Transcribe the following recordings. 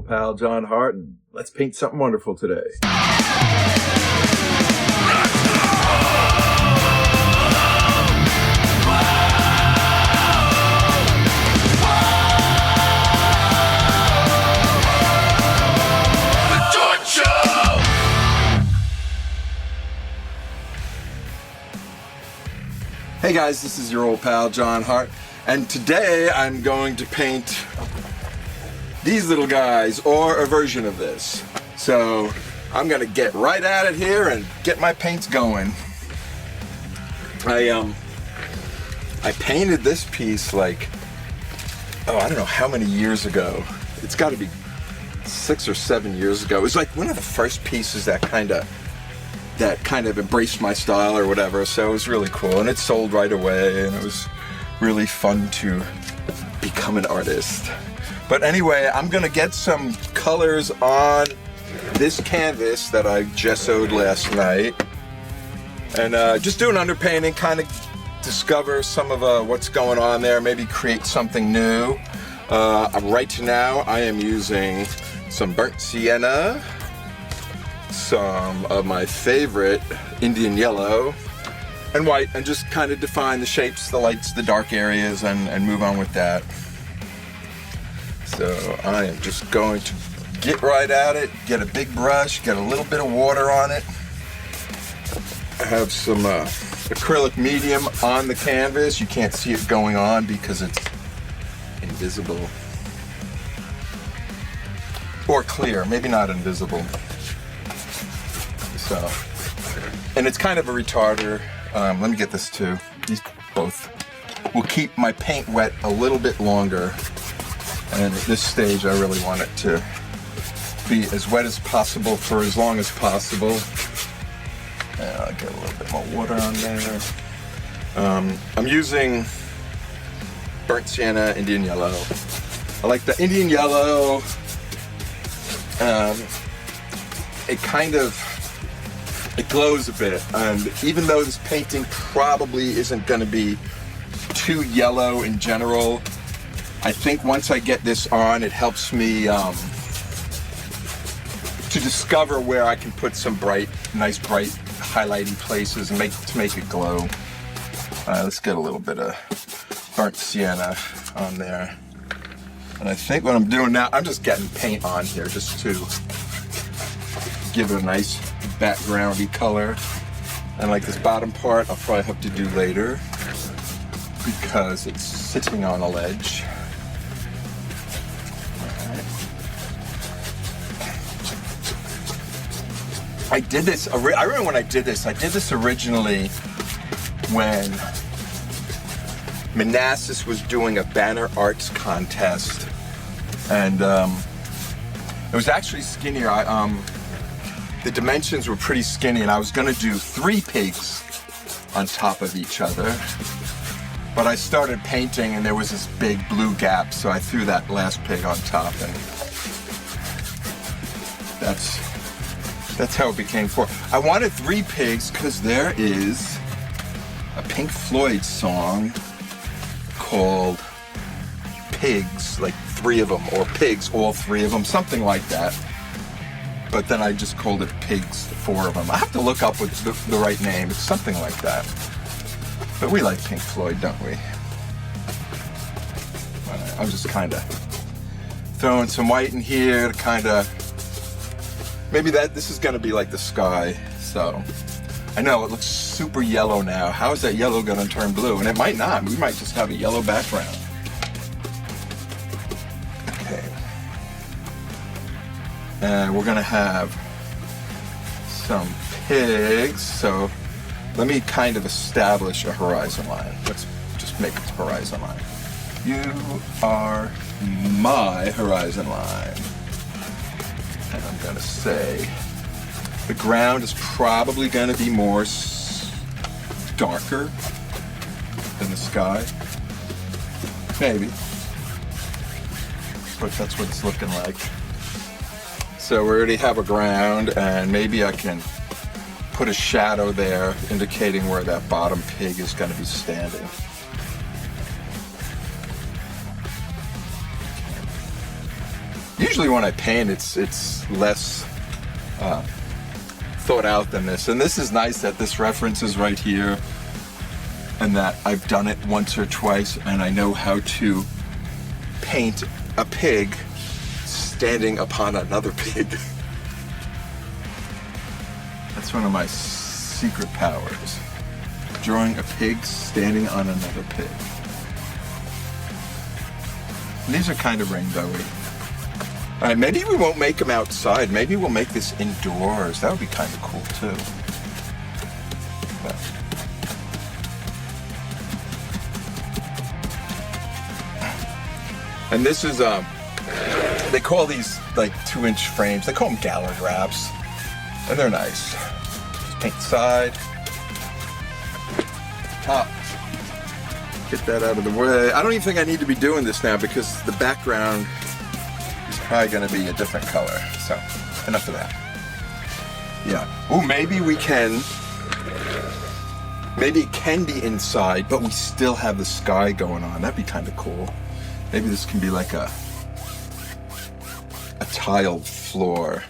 old pal John Hartt, and let's paint something wonderful today. Hey guys, this is your old pal John Hartt, and today I'm going to paint these little guys, or a version of this. So I'm gonna get right at it here and get my paints going. I painted this piece like, I don't know how many years ago. It's got to be 6 or 7 years ago. It was like one of the first pieces that kind of embraced my style or whatever, so it was really cool, and it sold right away, and it was really fun to become an artist. But anyway, I'm gonna get some colors on this canvas that I gessoed last night, and just do an underpainting, kind of discover some of what's going on there, maybe create something new. Right now I am using some burnt sienna, some of my favorite Indian yellow, and white, and just kind of define the shapes, the lights, the dark areas, and move on with that. So I am just going to get right at it, get a big brush, get a little bit of water on it. I have some acrylic medium on the canvas. You can't see it going on because it's invisible. Or clear, maybe not invisible. So, and it's kind of a retarder. Let me get this too. These both will keep my paint wet a little bit longer. And at this stage, I really want it to be as wet as possible for as long as possible. And I'll get a little bit more water on there. I'm using burnt sienna, Indian yellow. I like the Indian yellow. It glows a bit, and even though this painting probably isn't going to be too yellow in general, I think once I get this on, it helps me to discover where I can put some nice bright highlighting places and make it glow. Let's get a little bit of burnt sienna on there. And I think what I'm doing now, I'm just getting paint on here just to give it a nice backgroundy color. And like this bottom part, I'll probably have to do later because it's sitting on a ledge. I did this, I remember when I did this originally when Manassas was doing a banner arts contest, and it was actually skinnier. The dimensions were pretty skinny, and I was gonna do 3 pigs on top of each other, but I started painting and there was this big blue gap, so I threw that last pig on top, and that's how it became 4. I wanted 3 pigs because there is a Pink Floyd song called Pigs, like 3 of them, or Pigs, all 3 of them, something like that. But then I just called it Pigs, 4 of them. I have to look up with the right name. It's something like that. But we like Pink Floyd, don't we? I'm just kind of throwing some white in here to kind of, maybe this is going to be like the sky. So I know it looks super yellow now. How is that yellow going to turn blue? And it might not. We might just have a yellow background. And we're gonna have some pigs, so let me kind of establish a horizon line. Let's just make a horizon line. You are my horizon line. And I'm gonna say the ground is probably gonna be more darker than the sky. Maybe. But that's what it's looking like. So we already have a ground, and maybe I can put a shadow there indicating where that bottom pig is going to be standing. usually when I paint, it's less thought out than this. And this is nice that this reference is right here, and that I've done it once or twice, and I know how to paint a pig standing upon another pig. That's one of my secret powers. Drawing a pig standing on another pig. And these are kind of rainbowy. All right, maybe we won't make them outside. Maybe we'll make this indoors. That would be kind of cool too. But. And this is, they call these like 2-inch frames. They call them gallery wraps. And they're nice. Just paint side. Top. Get that out of the way. I don't even think I need to be doing this now because the background is probably going to be a different color. So, enough of that. Yeah. Oh, maybe we can. Maybe it can be inside, but we still have the sky going on. That'd be kind of cool. Maybe this can be like a tiled floor.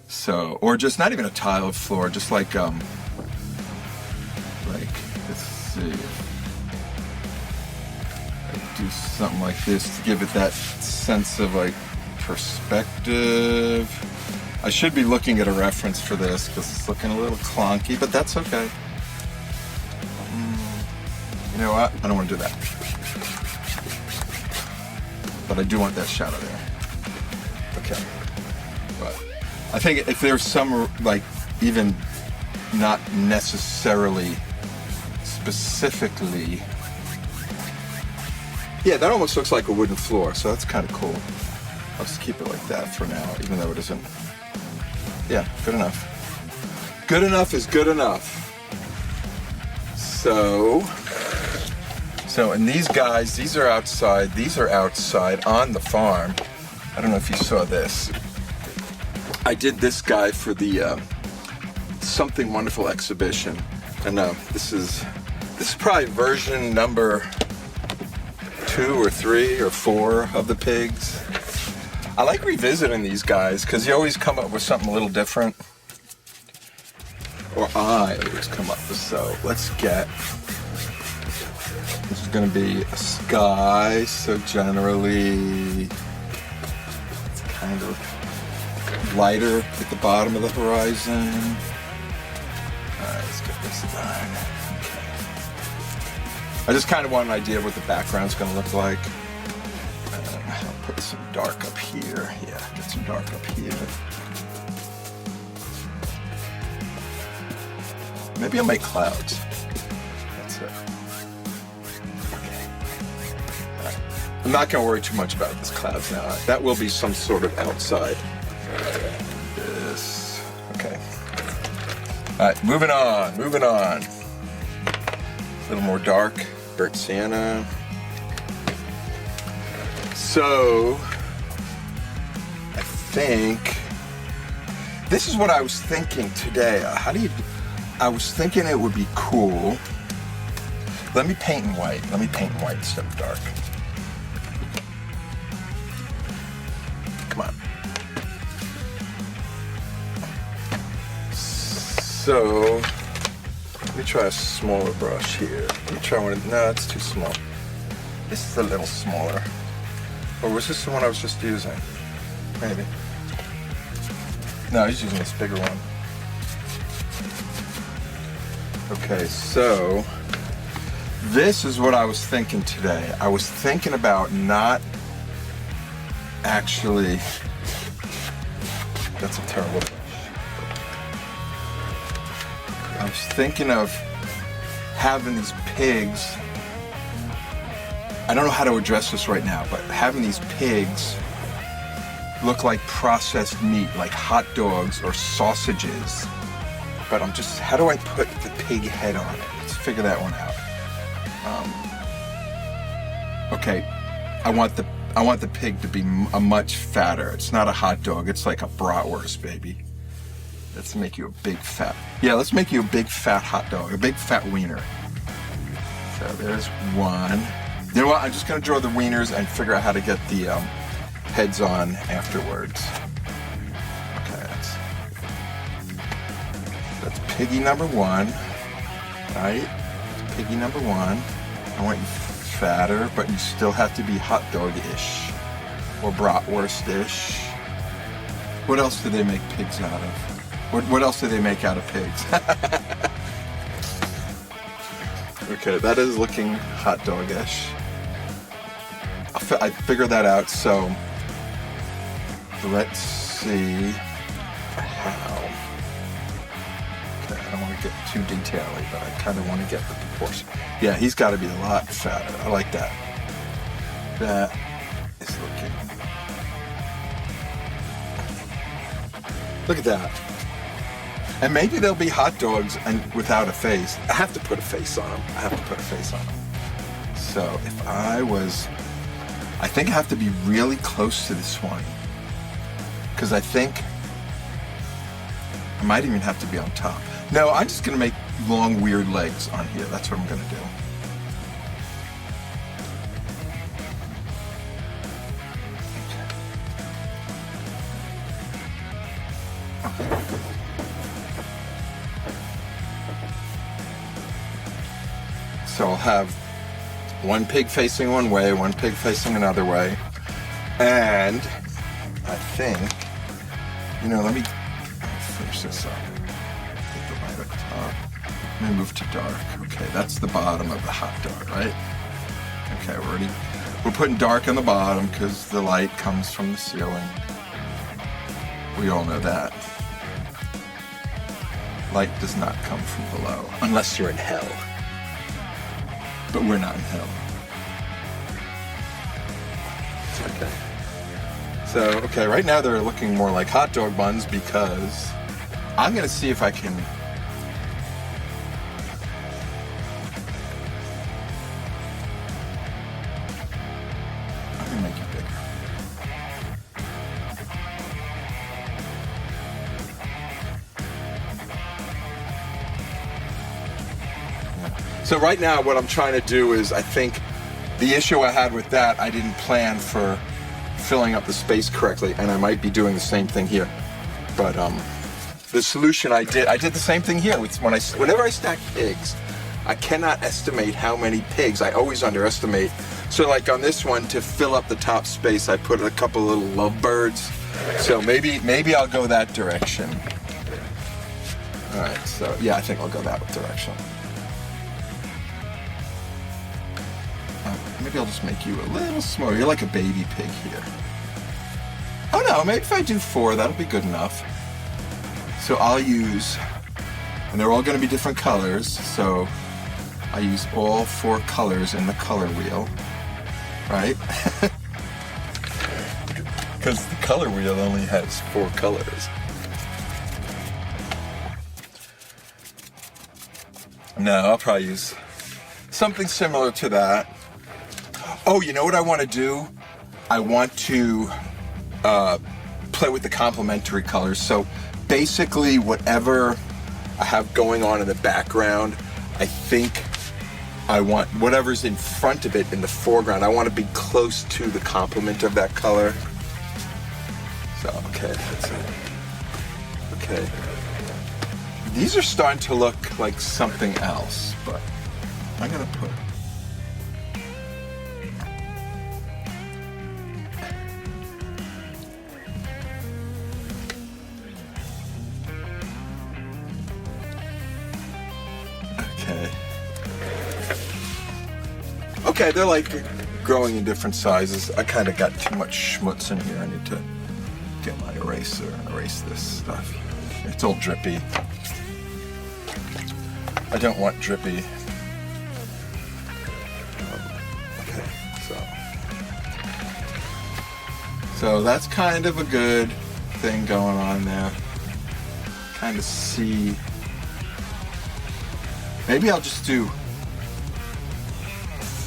So, or just not even a tiled floor, just like let's see. Do something like this to give it that sense of like perspective. I should be looking at a reference for this because it's looking a little clunky, but that's okay. You know what? I don't want to do that. But I do want that shadow there. Okay. But I think if there's some, like, even not necessarily specifically. Yeah, that almost looks like a wooden floor, so that's kind of cool. I'll just keep it like that for now, even though it isn't. Yeah, good enough. Good enough is good enough. So, and these guys, these are outside on the farm. I don't know if you saw this. I did this guy for the Something Wonderful exhibition. And this is probably version number 2 or 3 or 4 of the pigs. I like revisiting these guys because you always come up with something a little different. Or I always come up with. So let's get, this is going to be a sky, so generally it's kind of lighter at the bottom of the horizon. Alright, let's get this done. Okay. I just kind of want an idea of what the background's going to look like. I'll put some dark up here. Yeah, get some dark up here. Maybe I'll make clouds. That's it. Okay. All right. I'm not going to worry too much about this clouds now. That will be some sort of outside. This. Okay. All right, moving on. A little more dark. Burnt sienna. So, I think this is what I was thinking today. I was thinking it would be cool. Let me paint in white. Instead of dark. Come on. So, let me try a smaller brush here. Let me try one. No, it's too small. This is a little smaller. Or was this the one I was just using? Maybe. No, he's using this bigger one. Okay, so this is what I was thinking today. I was thinking about not actually, that's a terrible brush. I was thinking of having these pigs, I don't know how to address this right now, but having these pigs look like processed meat, like hot dogs or sausages. But I'm just, how do I put the pig head on it? Let's figure that one out. Okay, I want the pig to be a much fatter. It's not a hot dog, it's like a bratwurst, baby. Let's make you a big fat, let's make you a big fat hot dog, a big fat wiener. So there's one. You know what, I'm just gonna draw the wieners and figure out how to get the heads on afterwards. Okay, that's piggy number 1, right? Piggy number 1. I want you fatter, but you still have to be hot dog-ish or bratwurst-ish. What else do they make pigs out of? What else do they make out of pigs? Okay, that is looking hot dog-ish. I figured that out, so let's see how. Okay, I don't want to get too detailed, but I kind of want to get the proportion. Yeah, he's got to be a lot fatter. I like that. That is looking. Look at that. And maybe they'll be hot dogs and without a face. I have to put a face on them. So if I think I have to be really close to this one. Because I think I might even have to be on top. No, I'm just going to make long, weird legs on here. That's what I'm going to do. So I'll have one pig facing one way, one pig facing another way. And I think, let me finish this up. Get the light up top. Let me move to dark. Okay, that's the bottom of the hot dog, right? Okay, we're putting dark on the bottom because the light comes from the ceiling. We all know that. Light does not come from below, unless you're in hell. But we're not in hell. Okay, right now they're looking more like hot dog buns because I'm going to see if I can... I'm going to make it bigger. So right now what I'm trying to do is, I think the issue I had with that, I didn't plan for filling up the space correctly, and I might be doing the same thing here. But the solution I did the same thing here. Whenever I stack pigs, I cannot estimate how many pigs. I always underestimate. So like on this one, to fill up the top space, I put a couple little lovebirds. So maybe I'll go that direction. All right, so yeah, I think I'll go that direction. Maybe I'll just make you a little smaller. You're like a baby pig here. Oh no, maybe if I do 4, that'll be good enough. So I'll use, and they're all going to be different colors, so I use all 4 colors in the color wheel, right? Because the color wheel only has 4 colors. No, I'll probably use something similar to that. Oh, you know what I want to do? I want to play with the complementary colors. So basically whatever I have going on in the background, I think I want whatever's in front of it in the foreground, I want to be close to the complement of that color. So, okay, that's it. Okay. These are starting to look like something else, but I'm going to put... Okay, they're like growing in different sizes. I kind of got too much schmutz in here. I need to get my eraser and erase this stuff. It's all drippy. I don't want drippy. Okay, so that's kind of a good thing going on there. Kind of see. Maybe I'll just do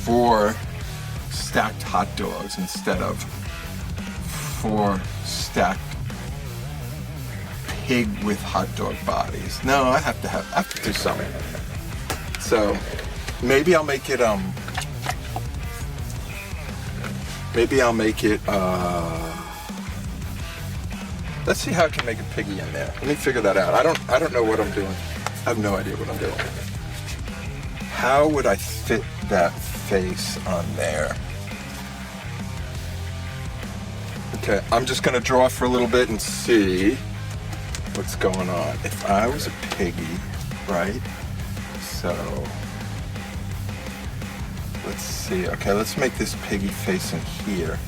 4 stacked hot dogs instead of 4 stacked pig with hot dog bodies. No, I have to do something. So maybe I'll make it Let's see how I can make a piggy in there. Let me figure that out. I don't know what I'm doing. I have no idea what I'm doing. How would I fit that face on there? Okay, I'm just gonna draw for a little bit and see what's going on. If I was a piggy, right? So, let's see. Okay, let's make this piggy face in here.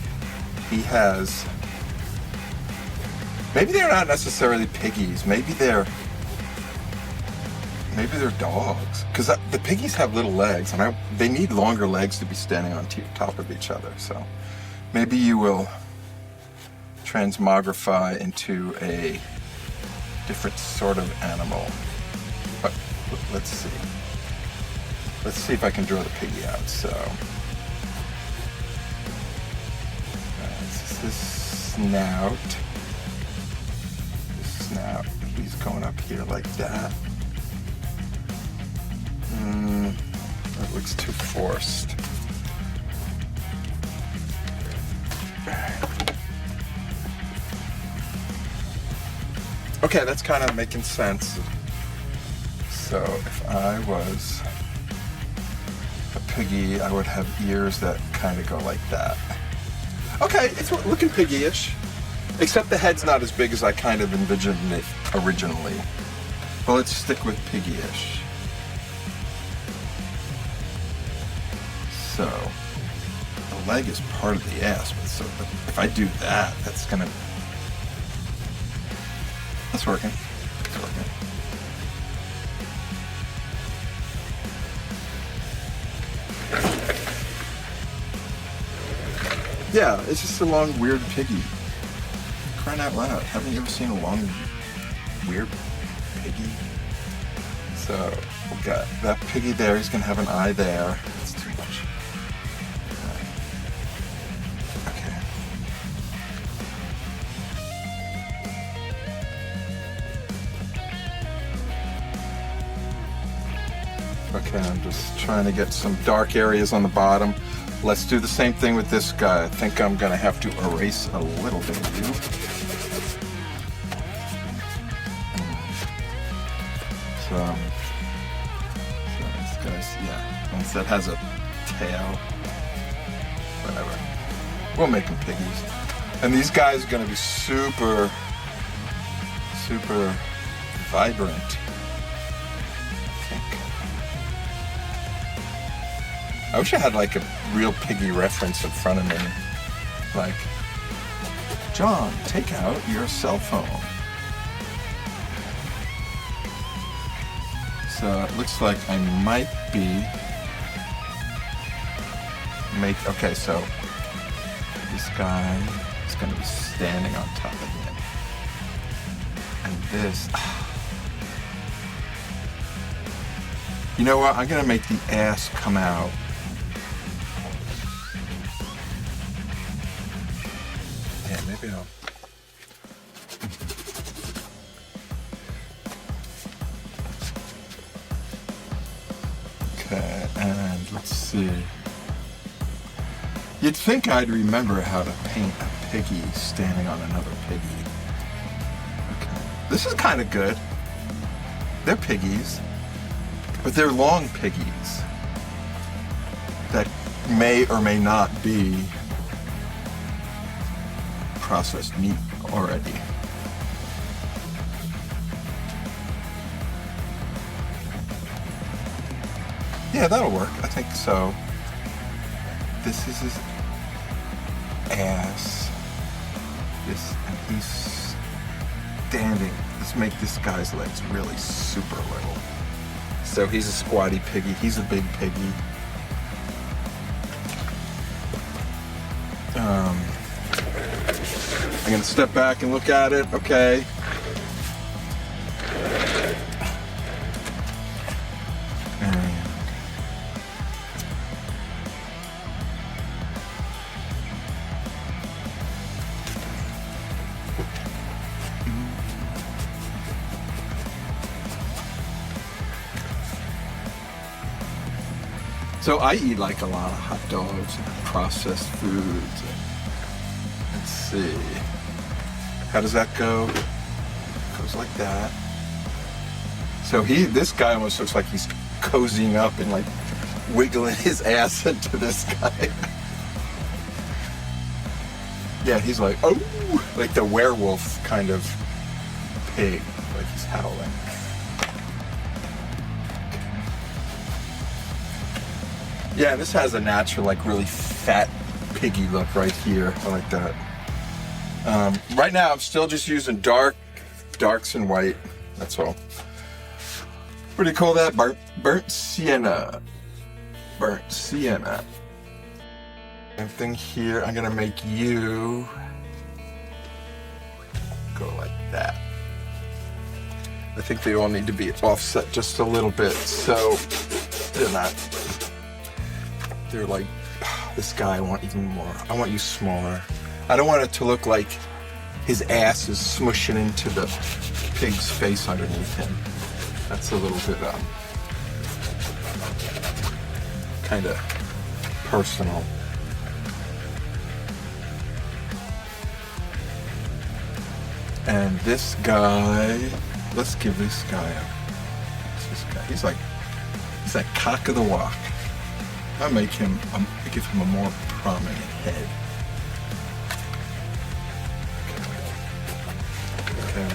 He has, maybe they're not necessarily piggies. Maybe they're dogs. Because the piggies have little legs, and they need longer legs to be standing on top of each other. So maybe you will transmogrify into a different sort of animal. But let's see. Let's see if I can draw the piggy out. So this is snout. This snout. He's going up here like that. That looks too forced. Okay, that's kind of making sense. So if I was a piggy, I would have ears that kind of go like that. Okay, it's looking piggy-ish. Except the head's not as big as I kind of envisioned it originally. Well, let's stick with piggy-ish. So, the leg is part of the ass, but so if I do that, that's working. It's working. Yeah, it's just a long, weird piggy. Crying out loud. Haven't you ever seen a long, weird piggy? So, we got that piggy there. He's gonna have an eye there. It's too much. Okay. Okay, I'm just trying to get some dark areas on the bottom. Let's do the same thing with this guy. I think I'm gonna have to erase a little bit of you. So this guy's, yeah, once that has a tail, whatever. We'll make them piggies. And these guys are gonna be super vibrant. I wish I had like a real piggy reference in front of me. Like, John, take out your cell phone. So it looks like I might be okay, so this guy is gonna be standing on top of him. And this, you know what, I'm gonna make the ass come out. Maybe I'll... Okay, and let's see. You'd think I'd remember how to paint a piggy standing on another piggy. Okay, this is kind of good. They're piggies, but they're long piggies that may or may not be processed meat already. Yeah, that'll work. I think so. This is his ass. And he's standing. Let's make this guy's legs really super little. So he's a squatty piggy. He's a big piggy. I'm gonna step back and look at it, okay? So I eat like a lot of hot dogs and processed foods. Let's see. How does that go? Goes like that. So this guy almost looks like he's cozying up and like wiggling his ass into this guy. Yeah, he's like, oh, like the werewolf kind of pig, like he's howling. Yeah, this has a natural, like really fat piggy look right here. I like that. Right now, I'm still just using darks and white. That's all. What do you call that? Burnt sienna. Burnt sienna. Same thing here. I'm gonna make you go like that. I think they all need to be offset just a little bit, so they're not. They're like, this guy I want even more. I want you smaller. I don't want it to look like his ass is smushing into the pig's face underneath him. That's a little bit kind of personal. And this guy, let's give this guy he's like cock of the walk. I give him a more prominent head. Okay.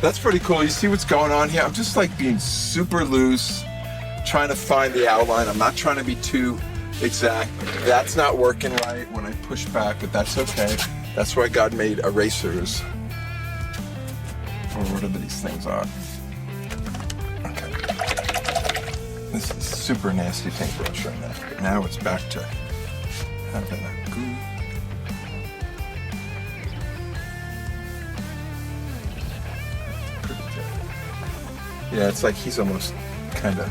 That's pretty cool. You see what's going on here? I'm just like being super loose, trying to find the outline. I'm not trying to be too exact. That's not working right when I push back, but that's okay. That's why God made erasers. Or whatever these things are. Okay. This is super nasty paintbrush right now. But now it's back to having a goo. Pretty good. Yeah, it's like he's almost kind of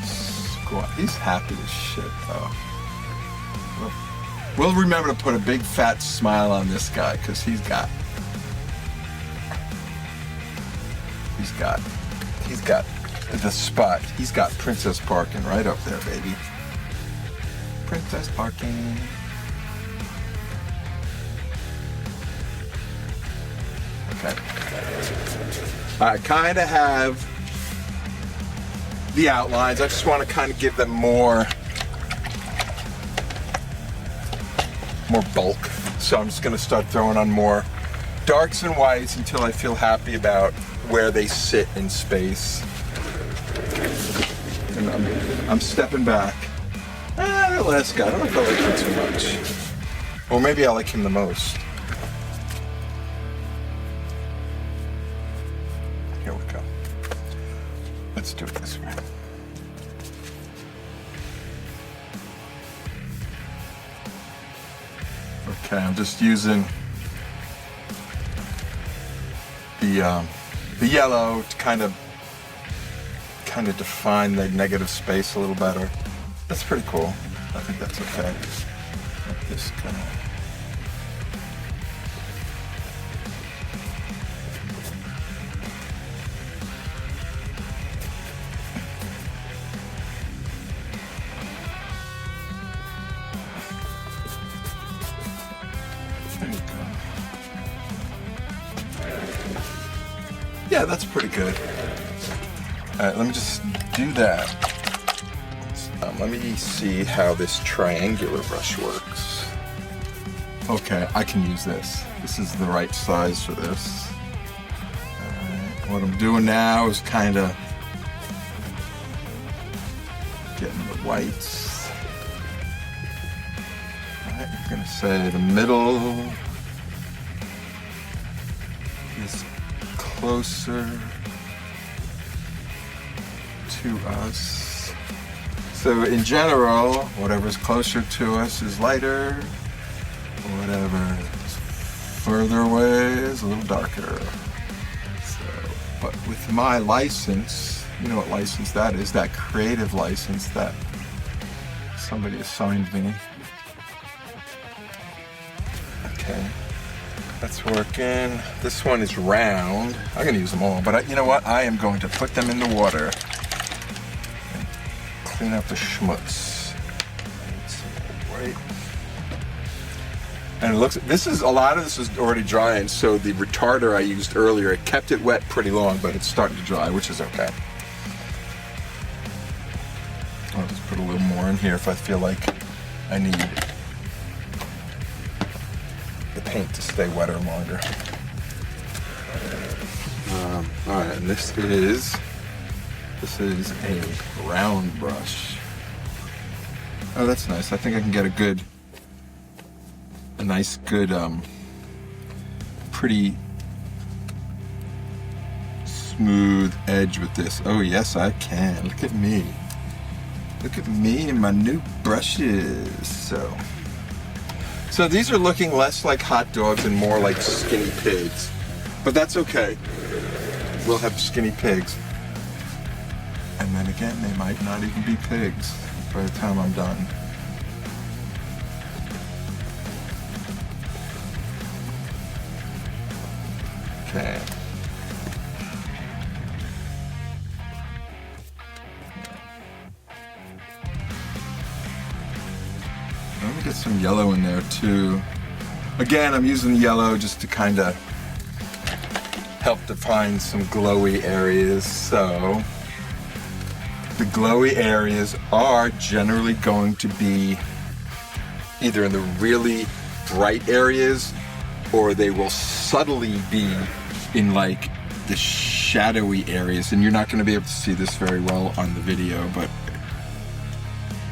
squat. He's happy as shit though. We'll remember to put a big fat smile on this guy because he's got the spot. He's got Princess Parking right up there, baby. Princess Parking. Okay. I kind of have the outlines. I just want to kind of give them more bulk. So I'm just going to start throwing on more darks and whites until I feel happy about where they sit in space. And I'm stepping back. That last guy, I don't know if I like him too much. Or maybe I like him the most. Here we go. Let's do it this way. Okay, I'm just using the yellow to kind of define the negative space a little better. That's pretty cool. I think that's okay. Like this kind of. There you go. Yeah, that's pretty good. Alright, let me just do that. Let me see how this triangular brush works. Okay, I can use this. This is the right size for this. Alright, what I'm doing now is kind of getting the whites. Alright, I'm going to say the middle is closer to us. So in general, whatever's closer to us is lighter, whatever is further away is a little darker. So, but with my license, you know what license that is, that creative license that somebody assigned me. Okay, that's working. This one is round. I'm gonna use them all, but you know what? I am going to put them in the water. Clean up the schmutz. Right. And it looks, a lot of this is already drying, so the retarder I used earlier, it kept it wet pretty long, but it's starting to dry, which is okay. I'll just put a little more in here if I feel like I need the paint to stay wetter longer. All right, and this is a round brush. Oh, that's nice. I think I can get a nice, good, pretty smooth edge with this. Oh yes, I can. Look at me. Look at me and my new brushes. So these are looking less like hot dogs and more like skinny pigs, but that's okay. We'll have skinny pigs. And then again, they might not even be pigs by the time I'm done. Okay. Let me get some yellow in there too. Again, I'm using the yellow just to kind of help define some glowy areas. So the glowy areas are generally going to be either in the really bright areas, or they will subtly be in like the shadowy areas, and you're not going to be able to see this very well on the video,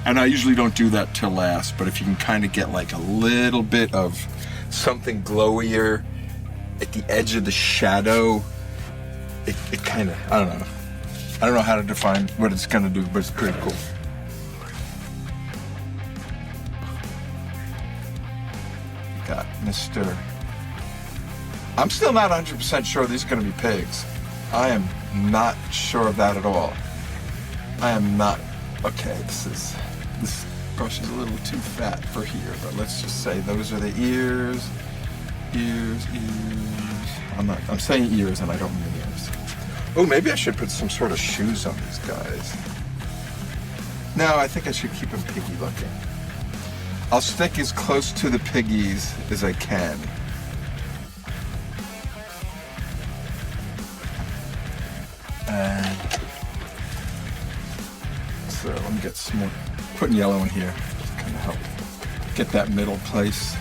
and I usually don't do that till last, but if you can kind of get like a little bit of something glowier at the edge of the shadow, it kind of, I don't know how to define what it's going to do, but it's pretty cool. Got Mr. I'm still not 100% sure these are going to be pigs. I am not sure of that at all. I am not. Okay, this brush is a little too fat for here, but let's just say those are the ears. I'm saying ears and I don't mean ears. Oh, maybe I should put some sort of shoes on these guys. No, I think I should keep them piggy looking. I'll stick as close to the piggies as I can. And so let me get some more, putting yellow in here, just kind of help get that middle place.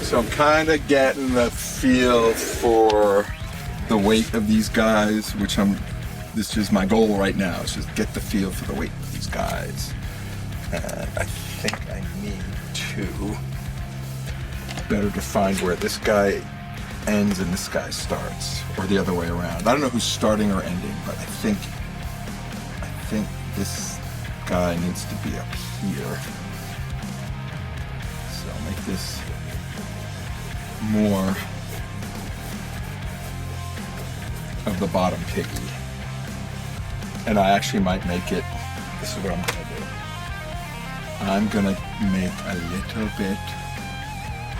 So I'm kind of getting the feel for the weight of these guys, this is my goal right now, is just get the feel for the weight of these guys. And I think I need to better define where this guy ends and this guy starts, or the other way around. I don't know who's starting or ending, but I think this guy needs to be up here. So I'll make this more of the bottom piggy. And I actually might make it, this is what I'm gonna do. I'm gonna make a little bit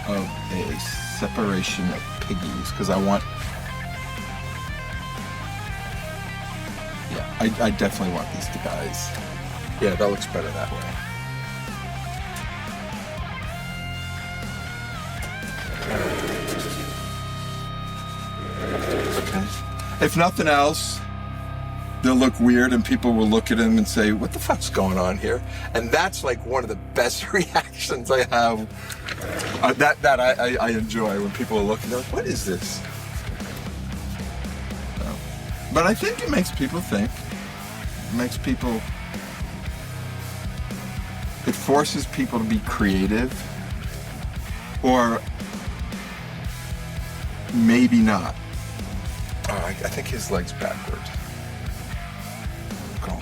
of a separation of piggies, because I want, I definitely want these two guys. Yeah, that looks better that way. Okay. If nothing else, they'll look weird and people will look at him and say, what the fuck's going on here? And that's like one of the best reactions I have. That I enjoy, when people are looking, they're like, what is this? So, but I think it makes people think. It makes people, it forces people to be creative, or maybe not. Oh, I think his leg's backwards. Go.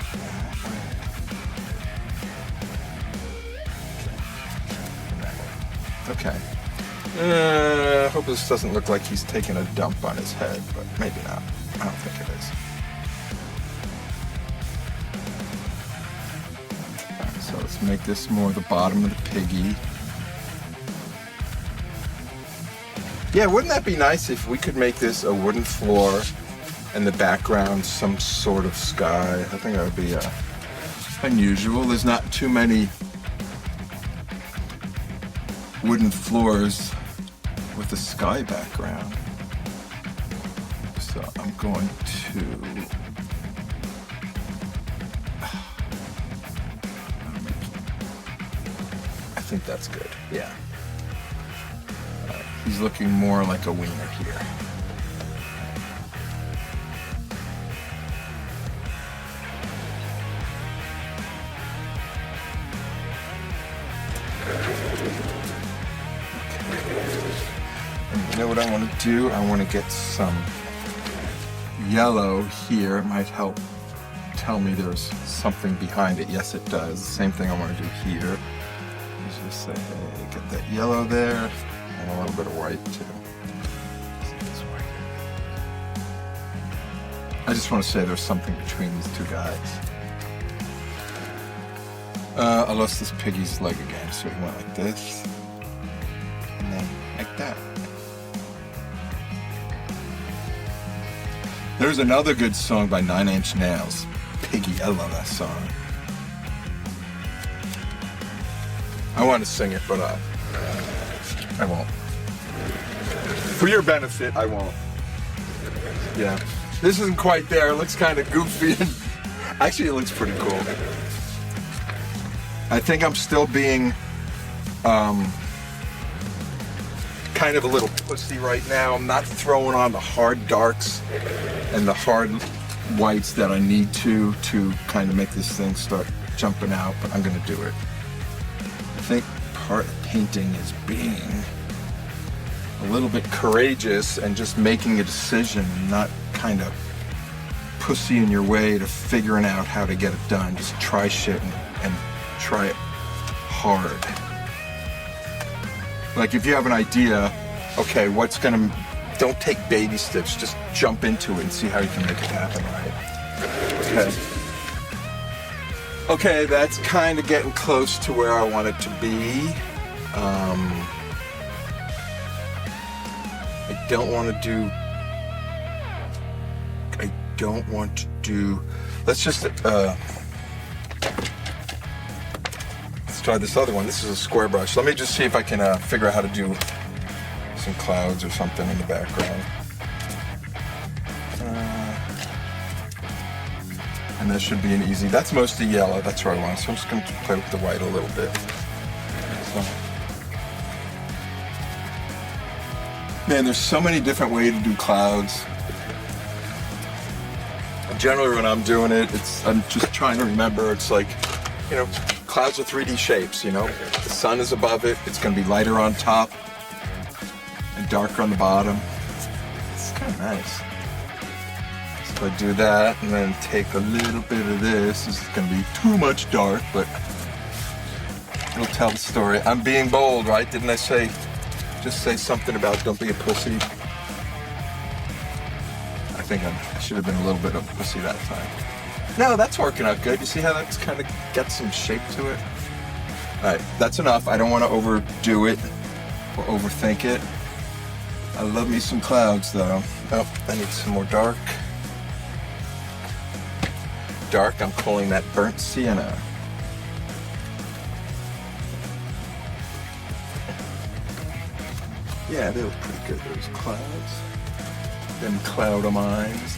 Okay. I hope this doesn't look like he's taking a dump on his head, but maybe not. I don't think it is. So let's make this more the bottom of the piggy. Yeah, wouldn't that be nice if we could make this a wooden floor and the background some sort of sky? I think that would be unusual. There's not too many wooden floors with a sky background. So I'm going to I think that's good. Yeah. He's looking more like a wiener here. And you know what I want to do? I want to get some yellow here. It might help tell me there's something behind it. Yes, it does. Same thing I want to do here. Just say, hey, get that yellow there, and a little bit of white too. This white. I just want to say there's something between these two guys. I lost this piggy's leg again, so he went like this, and then like that. There's another good song by 9 Inch Nails, Piggy. I love that song. I want to sing it, but I won't. For your benefit, I won't. Yeah. This isn't quite there. It looks kind of goofy. Actually, it looks pretty cool. I think I'm still being kind of a little pussy right now. I'm not throwing on the hard darks and the hard whites that I need to kind of make this thing start jumping out, but I'm going to do it. I think part of painting is being a little bit courageous and just making a decision, not kind of pussying your way to figuring out how to get it done. Just try shit and try it hard. Like if you have an idea, okay, don't take baby steps, just jump into it and see how you can make it happen, right? Okay. Okay, that's kind of getting close to where I want it to be. I don't want to do, let's just, let's try this other one. This is a square brush. Let me just see if I can figure out how to do some clouds or something in the background. And that should be an easy, that's mostly yellow, that's where I want. So I'm just going to play with the white a little bit. So. Man, there's so many different ways to do clouds. Generally when I'm doing it, I'm just trying to remember, it's like, you know, clouds are 3D shapes, you know? The sun is above it, it's going to be lighter on top and darker on the bottom. It's kind of nice. So I do that and then take a little bit of this. This is going to be too much dark, but it'll tell the story. I'm being bold, right? Didn't I just say something about don't be a pussy? I think I should have been a little bit of a pussy that time. No, that's working out good. You see how that's kind of got some shape to it? All right, that's enough. I don't want to overdo it or overthink it. I love me some clouds though. Oh, I need some more dark. Dark, I'm calling that burnt sienna. Yeah, they look pretty good, those clouds. Them cloud-o-mines.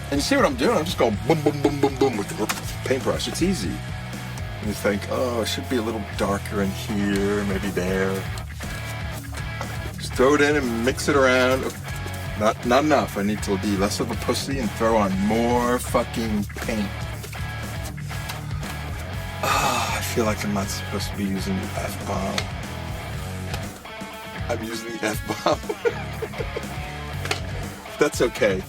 And you see what I'm doing? I'm just going boom, boom, boom, boom, boom with the paintbrush. It's easy. And you think, oh, it should be a little darker in here, maybe there. Just throw it in and mix it around. Not enough. I need to be less of a pussy and throw on more fucking paint. I feel like I'm not supposed to be using the F-bomb. I'm using the F-bomb. That's okay.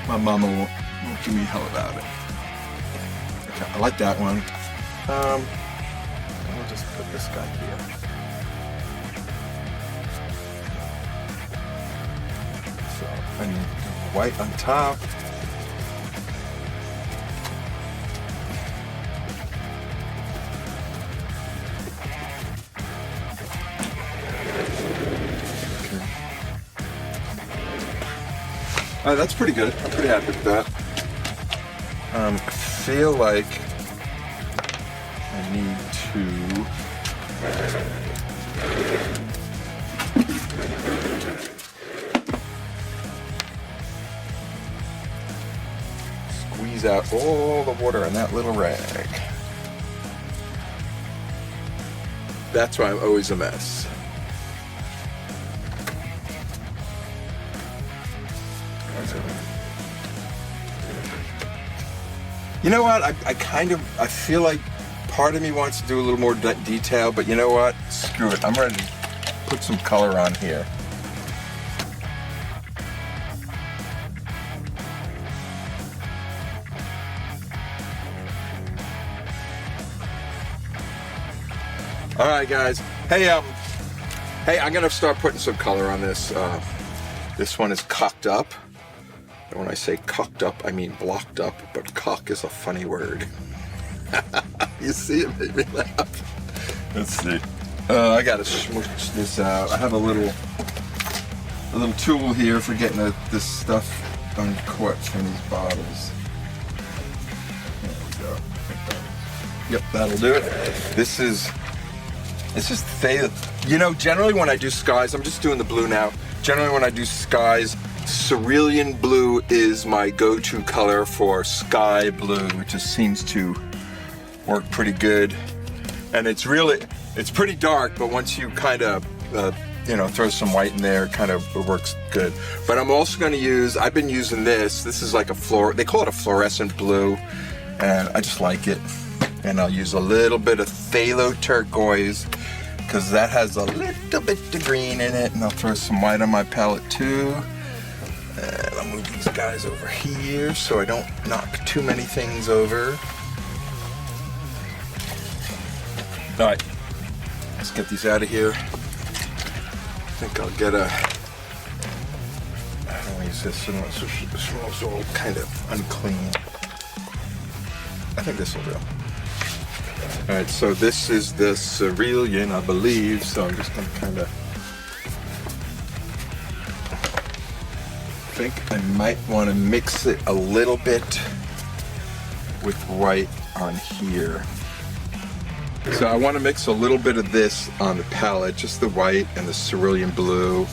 My mama won't give me hell about it. Okay, I like that one. I'll just put this guy here. So I need white on top. That's pretty good. I'm pretty happy with that. I feel like I need to squeeze out all the water in that little rag. That's why I'm always a mess. You know what? I feel like part of me wants to do a little more detail, but you know what? Screw it. I'm ready to put some color on here. All right, guys. Hey, I'm gonna start putting some color on this. This one is cocked up. And when I say cocked up, I mean blocked up, but cock is a funny word. You see, it made me laugh. Let's see. I gotta smush this out. I have a little tool here for getting this stuff uncorked from these bottles. There we go. Yep, that'll do it. This is phthalo. You know, generally when I do skies, I'm just doing the blue now. Generally when I do skies, cerulean blue is my go-to color for sky blue, which just seems to work pretty good. And it's pretty dark, but once you kind of, throw some white in there, it works good. But I'm also going to I've been using this is like they call it a fluorescent blue, and I just like it. And I'll use a little bit of phthalo turquoise, because that has a little bit of green in it, and I'll throw some white on my palette too. And I'll move these guys over here so I don't knock too many things over. All right, let's get these out of here. I think I'll get I don't use this. It smells all kind of unclean. I think this will do. All right, so this is the cerulean, I believe. So I'm just gonna kind of. I think I might want to mix it a little bit with white on here. So I want to mix a little bit of this on the palette, just the white and the cerulean blue.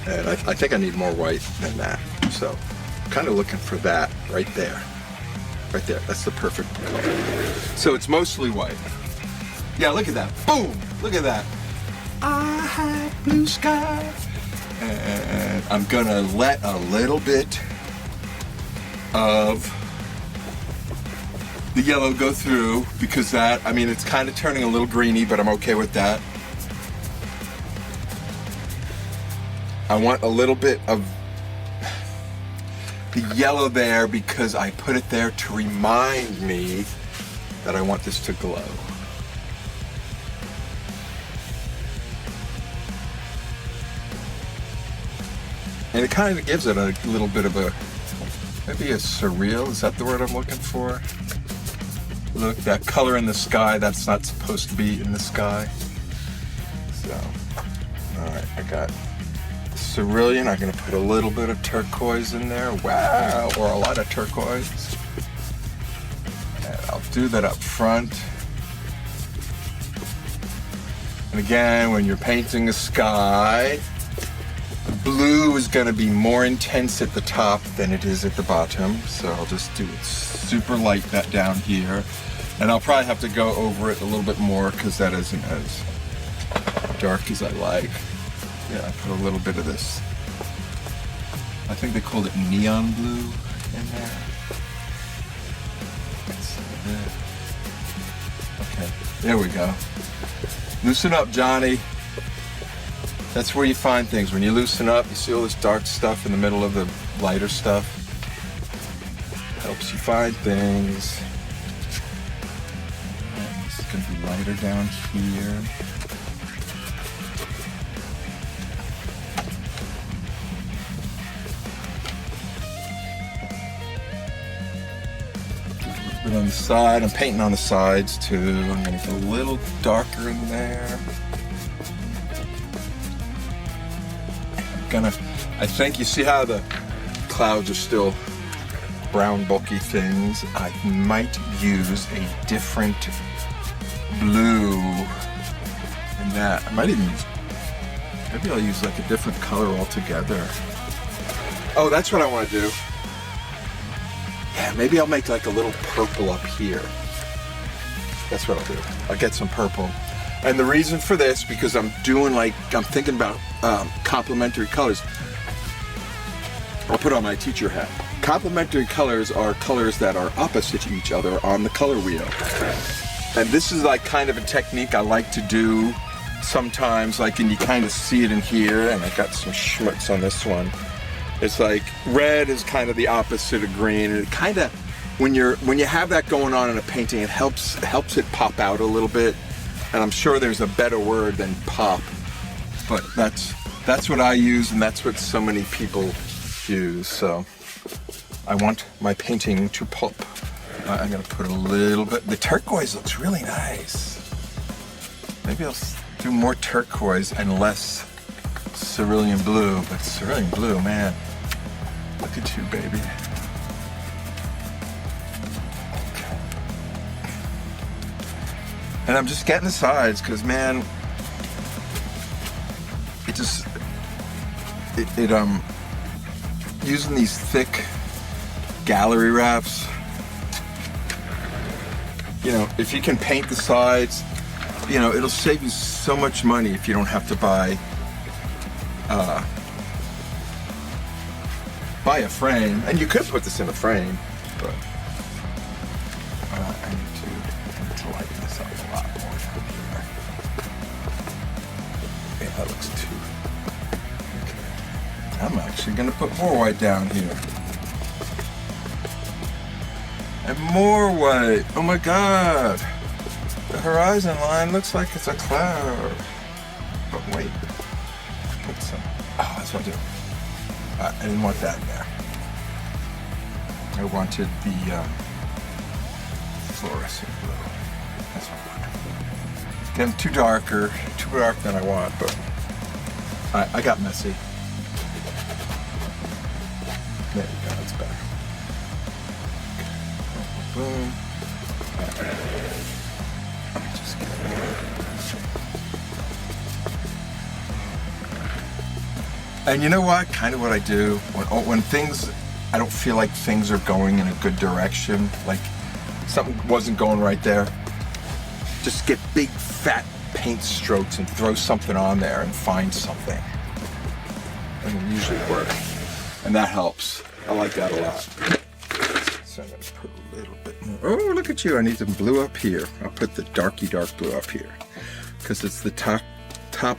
And I think I need more white than that. So I'm kind of looking for that right there. Right there, that's the perfect color. So it's mostly white. Yeah, look at that, boom, look at that. I have blue sky. And I'm gonna let a little bit of the yellow go through, because it's kind of turning a little greeny, but I'm okay with that. I want a little bit of the yellow there because I put it there to remind me that I want this to glow. And it kind of gives it a little bit of maybe a surreal, is that the word I'm looking for? Look, that color in the sky, that's not supposed to be in the sky. So, all right, I got cerulean. I'm gonna put a little bit of turquoise in there. Wow, or a lot of turquoise. And I'll do that up front. And again, when you're painting a sky, blue is going to be more intense at the top than it is at the bottom, so I'll just do it super light that down here, and I'll probably have to go over it a little bit more because that isn't as dark as I like. Yeah, I put a little bit of this, I think they called it neon blue in there. Okay, there we go. Loosen up, Johnny. That's where you find things. When you loosen up, you see all this dark stuff in the middle of the lighter stuff. Helps you find things. And this is going to be lighter down here. A little bit on the side. I'm painting on the sides too. I'm going to get a little darker in there. I think you see how the clouds are still brown bulky things, I might use a different blue than that. I might even use, maybe I'll use like a different color altogether. Oh, that's what I want to do. Yeah, maybe I'll make like a little purple up here. That's what I'll do. I'll get some purple. And the reason for this, because I'm thinking about complementary colors. I'll put on my teacher hat. Complementary colors are colors that are opposite to each other on the color wheel. And this is like kind of a technique I like to do sometimes, like, and you kind of see it in here, and I got some schmutz on this one. It's like red is kind of the opposite of green, and it kind of, when you have that going on in a painting, it helps it pop out a little bit. And I'm sure there's a better word than pop, but that's what I use, and that's what so many people use. So I want my painting to pop. I'm gonna put a little bit. The turquoise looks really nice. Maybe I'll do more turquoise and less cerulean blue, but cerulean blue, man. Look at you, baby. Okay. And I'm just getting the sides because, man, using these thick gallery wraps, you know, if you can paint the sides, you know, it'll save you so much money if you don't have to buy a frame. And you could put this in a frame, but I need to lighten this up a lot more from here. Okay, that looks too... Okay. I'm actually going to put more white down here. And more white. Oh my god. The horizon line looks like it's a cloud. But wait. Put some... Oh, that's what I'll do. I didn't want that in there. I wanted the fluorescent blue. That's what I wanted. Getting too dark than I want, but I got messy. There you go, that's better. Boom. Let me just get And you know what? Kind of what I do when things, I don't feel like things are going in a good direction, like something wasn't going right there, just get big fat paint strokes and throw something on there and find something. And it usually works. And that helps. I like that a lot. So I'm going to put a little bit more. Oh, look at you. I need some blue up here. I'll put the darky dark blue up here because it's the top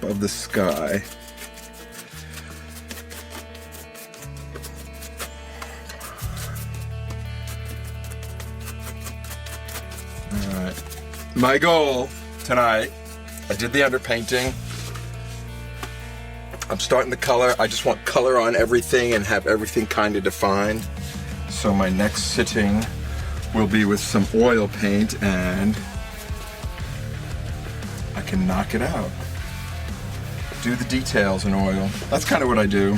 of the sky. Alright. My goal tonight, I did the underpainting. I'm starting the color. I just want color on everything and have everything kind of defined. So my next sitting will be with some oil paint and I can knock it out. Do the details in oil. That's kind of what I do.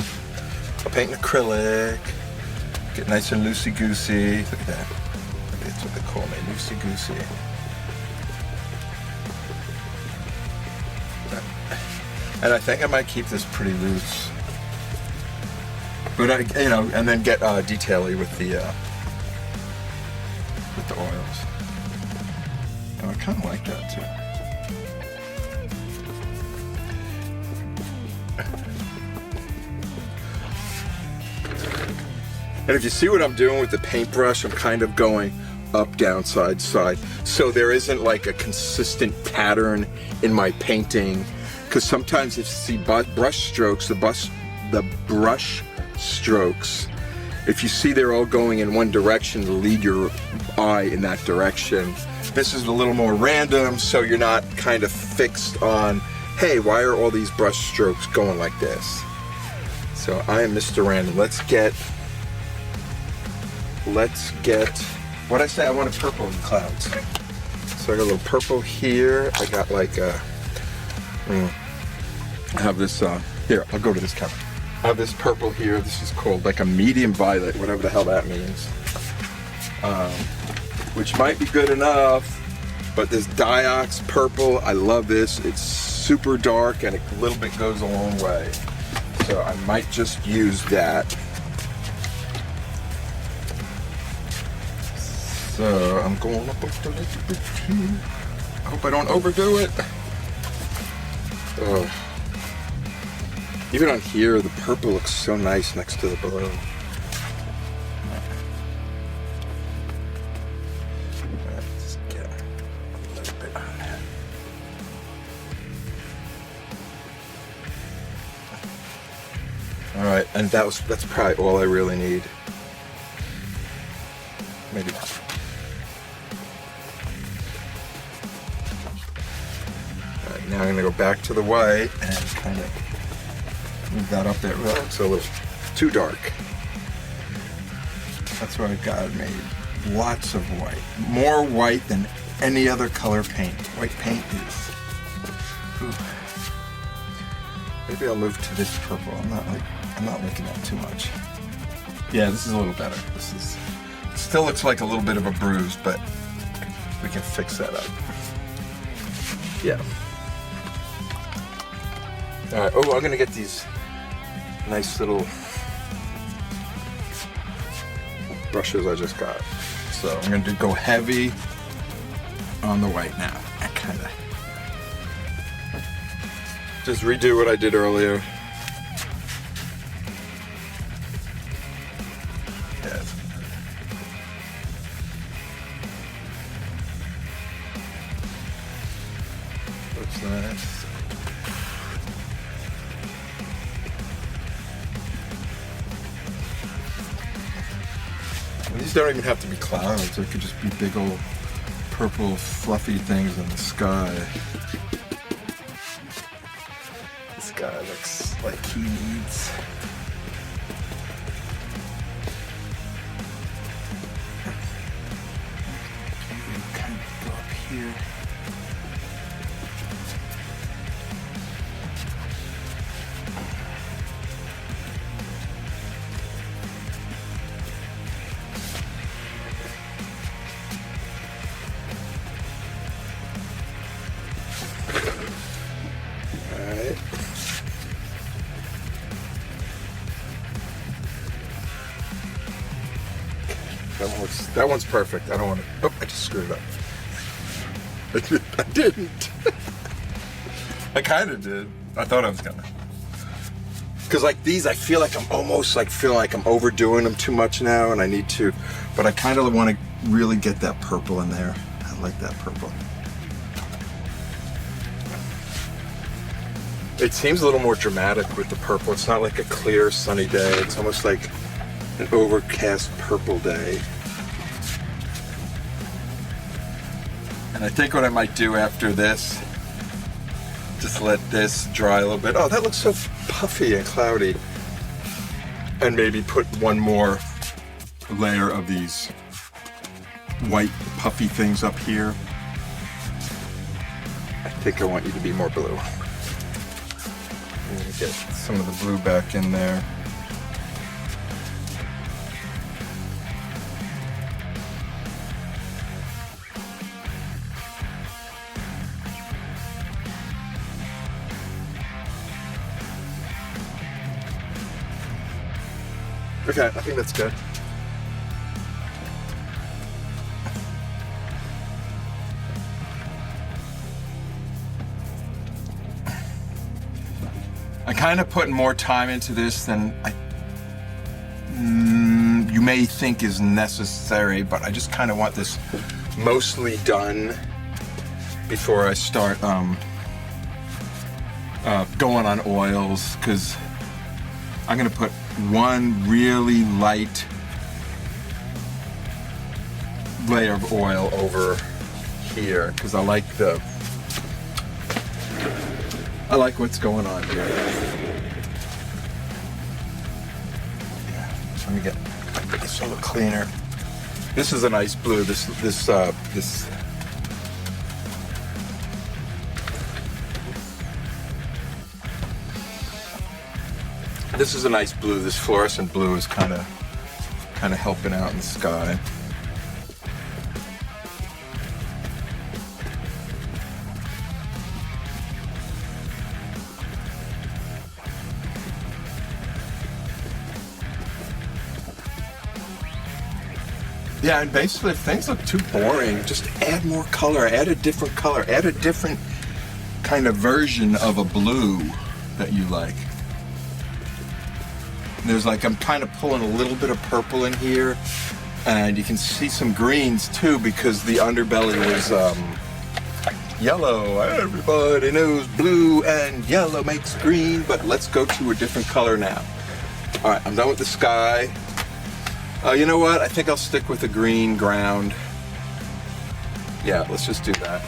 I'll paint in acrylic, get nice and loosey-goosey. Look at that. That's what they call me, loosey-goosey. And I think I might keep this pretty loose. But and then get detail-y with the oils. And I kind of like that too. And if you see what I'm doing with the paintbrush, I'm kind of going up, down, side, side. So there isn't like a consistent pattern in my painting. Because sometimes if you see brush strokes, the brush strokes, if you see they're all going in one direction to lead your eye in that direction. This is a little more random, so you're not kind of fixed on, hey, why are all these brush strokes going like this? So I am Mr. Random. Let's get, what I say, I want a purple in the clouds. So I got a little purple here. I got like a, I have this, here, I'll go to this camera. have this purple here. This is called like a medium violet, whatever the hell that means. Which might be good enough, but this Diox purple, I love this. It's super dark and a little bit goes a long way. So I might just use that. So I'm going up a little bit here. I hope I don't overdo it. Oh. Even on here, the purple looks so nice next to the blue. Let's get a little bit on that. All right, and that's probably all I really need. Maybe not. All right, now I'm gonna go back to the white and kind of move that up there. Well, it's a little too dark. That's what I've got made. Lots of white. More white than any other color paint. White paint is. Ooh. Maybe I'll move to this purple. I'm not looking at too much. Yeah, this is a little better. It still looks like a little bit of a bruise, but we can fix that up. Yeah. All right. Oh, I'm gonna get these nice little brushes I just got. So I'm gonna go heavy on the white now. I kind of just redo what I did earlier. Yeah. Looks nice. These don't even have to be clouds. They could just be big old purple fluffy things in the sky. This guy looks like he needs kind of go up here. That one's perfect. I don't want to. Oh, I just screwed it up. I didn't. I kind of did. I thought I was gonna. Because like these, I feel like I'm almost like feeling like I'm overdoing them too much now, and I need to. But I kind of want to really get that purple in there. I like that purple. It seems a little more dramatic with the purple. It's not like a clear sunny day. It's almost like an overcast purple day. And I think what I might do after this, just let this dry a little bit. Oh, that looks so puffy and cloudy. And maybe put one more layer of these white puffy things up here. I think I want you to be more blue. I'm gonna get some of the blue back in there. Okay, I think that's good. I kind of put more time into this than you may think is necessary, but I just kind of want this mostly done before I start going on oils, because I'm gonna put one really light layer of oil over here because I like what's going on here. Yeah, let me get this a little cleaner. This is a nice blue. This This is a nice blue. This fluorescent blue is kind of helping out in the sky. Yeah, and basically if things look too boring, just add more color, add a different color, add a different kind of version of a blue that you like. There's like, I'm kind of pulling a little bit of purple in here, and you can see some greens too because the underbelly was yellow. Everybody knows blue and yellow makes green, but let's go to a different color now. All right, I'm done with the sky. You know what? I think I'll stick with the green ground. Yeah, let's just do that.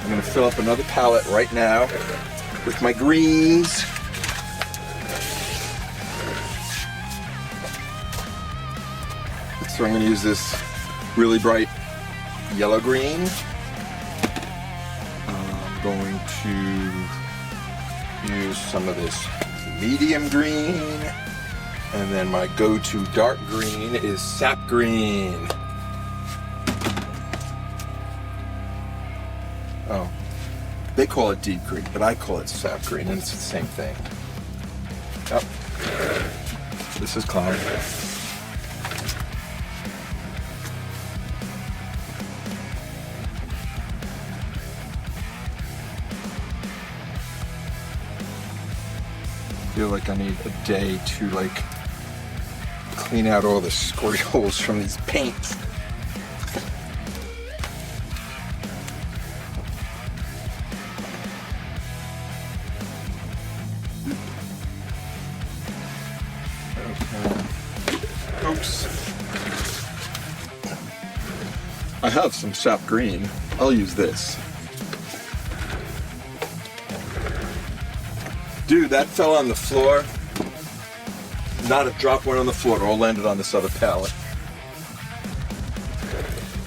I'm gonna fill up another palette right now with my greens. So I'm gonna use this really bright yellow green. I'm going to use some of this medium green. And then my go-to dark green is sap green. Oh, they call it deep green, but I call it sap green, and it's the same thing. Oh, this is cloud. I feel like I need a day to like clean out all the squirt holes from these paints. Okay. Oops. I have some sap green. I'll use this. Dude, that fell on the floor. Not a drop went on the floor, it all landed on this other palette.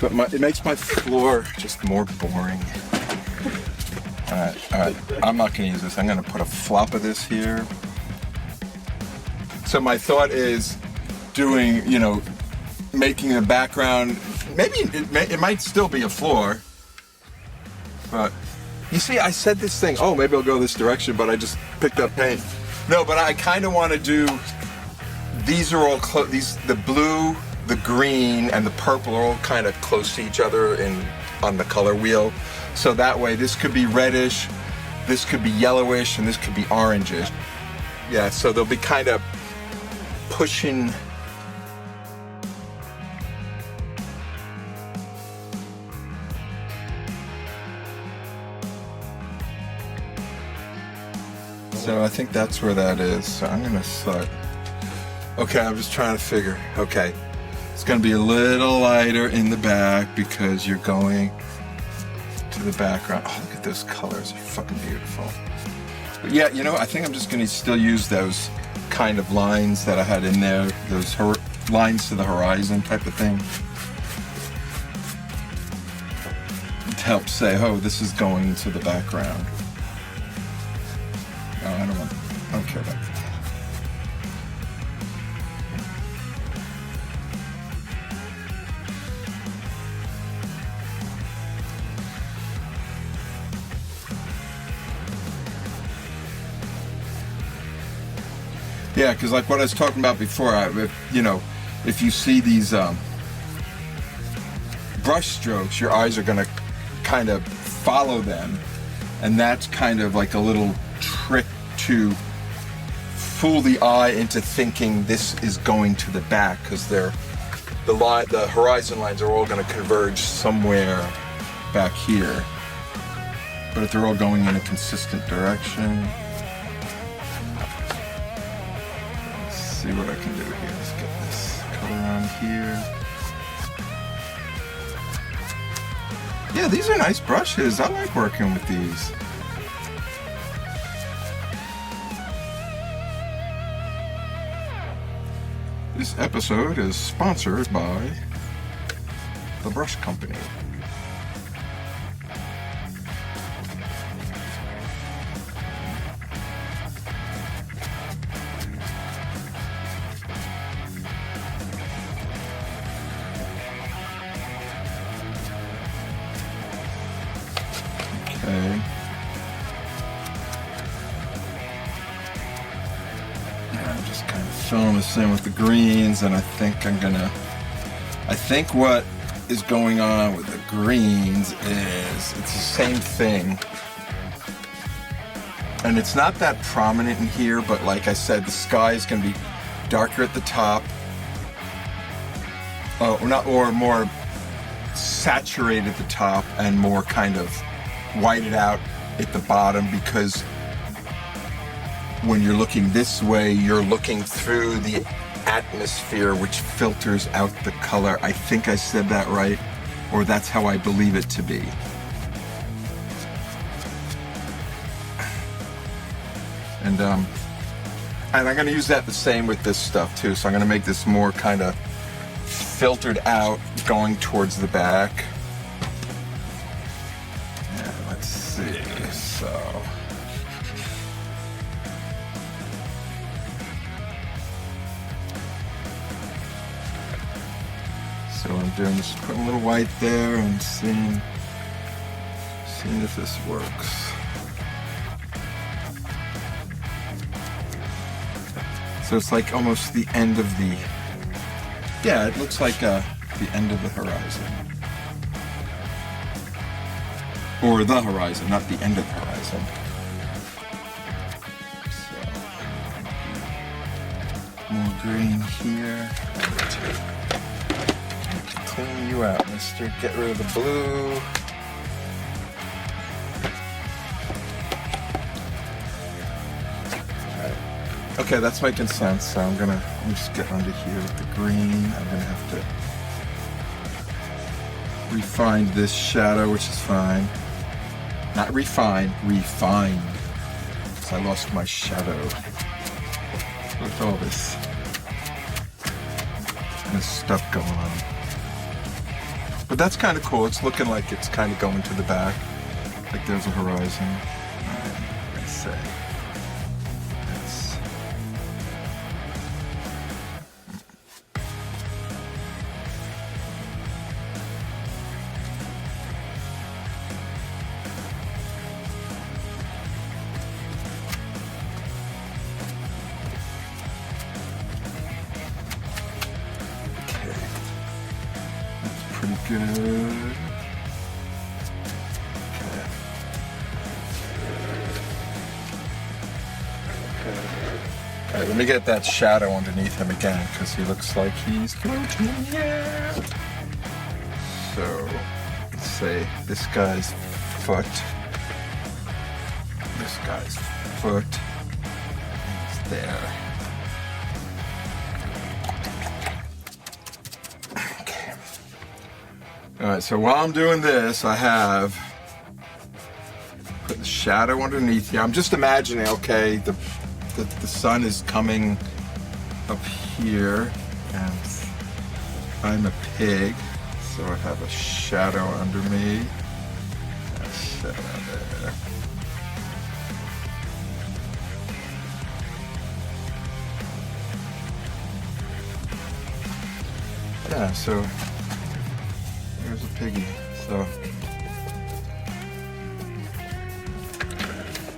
But it makes my floor just more boring. Alright, I'm not gonna use this. I'm gonna put a flop of this here. So my thought is doing, you know, making a background, maybe it might still be a floor, but you see, I said this thing, oh, maybe I'll go this direction, but I just picked up paint. No, but I kind of want to do, these are all close, the blue, the green, and the purple are all kind of close to each other on the color wheel. So that way, this could be reddish, this could be yellowish, and this could be orangish. Yeah, so they'll be kind of pushing. So I think that's where that is. So I'm gonna start. Okay, I'm just trying to figure. Okay, it's gonna be a little lighter in the back because you're going to the background. Oh, look at those colors, they're fucking beautiful. But yeah, you know, I think I'm just gonna still use those kind of lines that I had in there, those lines to the horizon type of thing, to help say, oh, this is going into the background. No, I don't care about that. Yeah, because like what I was talking about before, if you see these brush strokes, your eyes are going to kind of follow them, and that's kind of like a little trick to fool the eye into thinking this is going to the back, because the horizon lines are all going to converge somewhere back here. But if they're all going in a consistent direction, let's see what I can do here. Let's get this color on here. Yeah, these are nice brushes. I like working with these. This episode is sponsored by the Brush Company. I'm just kind of filling this in with the greens, and I think what is going on with the greens is it's the same thing. And it's not that prominent in here, but like I said, the sky is going to be darker at the top. Or more saturated at the top and more kind of whited out at the bottom, because when you're looking this way, you're looking through the atmosphere, which filters out the color. I think I said that right, or that's how I believe it to be. And I'm going to use that the same with this stuff too. So I'm going to make this more kind of filtered out, going towards the back. Yeah, let's see. So what I'm doing is putting a little white there and seeing if this works. So it's like almost the end of the, yeah, it looks like the end of the horizon. Or the horizon, not the end of the horizon. So, more green here. Clean you out, mister. Get rid of the blue. Okay, that's making sense. So I'm gonna just get under here with the green. I'm gonna have to refine this shadow, which is fine. Not refine, refined. Because I lost my shadow with all this stuff going on. But that's kind of cool. It's looking like it's kind of going to the back. Like there's a horizon. Let's say. Good. Okay. Alright, let me get that shadow underneath him again, because he looks like he's floating in the air. So, let's say this guy's foot. This guy's foot is there. Alright, so while I'm doing this, I have put the shadow underneath here. I'm just imagining, okay, the sun is coming up here, and I'm a pig, so I have a shadow under me. A shadow there. Yeah, so there's a piggy. So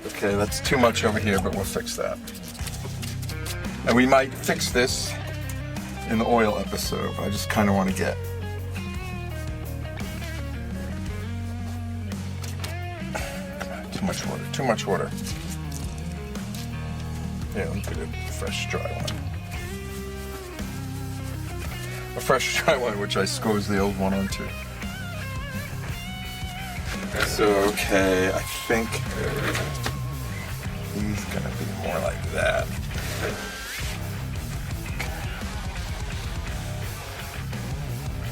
okay, that's too much over here, but we'll fix that. And we might fix this in the oil episode, but I just kind of want to get too much water. Yeah, let me get a fresh dry one. A fresh dry one, which I squeezed the old one onto. So, okay, I think he's gonna be more like that.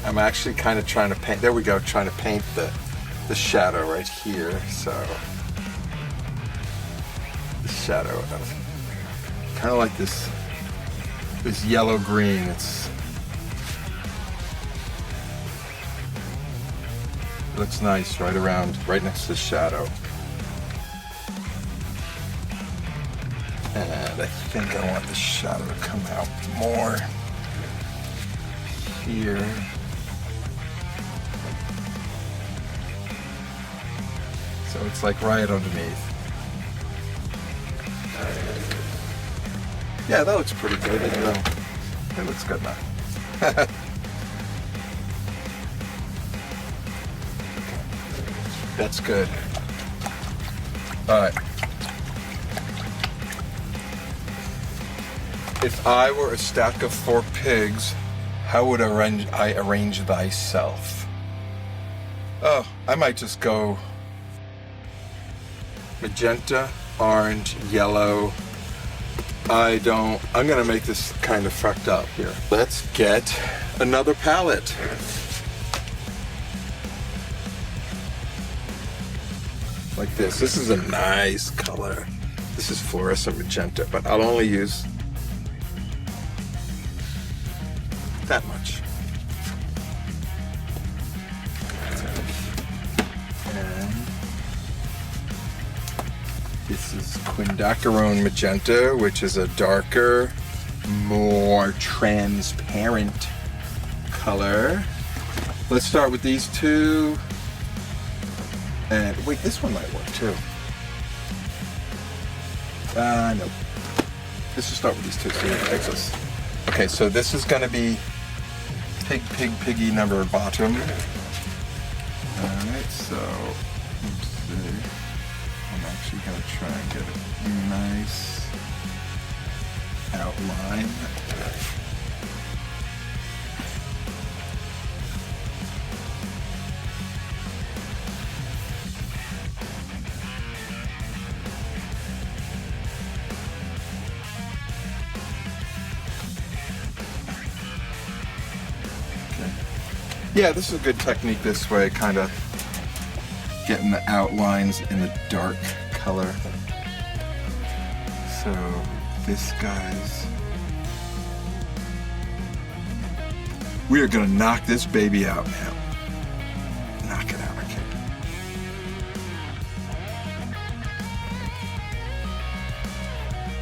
I'm actually kind of trying to paint, there we go, trying to paint the shadow right here, so the shadow of kind of like this yellow-green. It looks nice right next to the shadow. And I think I want the shadow to come out more here. So it's like right underneath. Yeah, that looks pretty good. You know, it looks good now. That's good. All right. If I were a stack of 4 pigs, how would I arrange thyself? Oh, I might just go magenta, orange, yellow. I'm gonna make this kind of fucked up here. Let's get another palette. Like this. This is a nice color. This is fluorescent magenta, but I'll only use that much. And this is quinacridone magenta, which is a darker, more transparent color. Let's start with these two. And wait, this one might work too. No. Let's just start with these two, see what it takes us. Okay, so this is gonna be piggy number bottom. Alright, so let's see. I'm actually gonna try and get a nice outline. Yeah, this is a good technique this way, kind of getting the outlines in the dark color. So this guy's... We are gonna knock this baby out now. Knock it out, okay.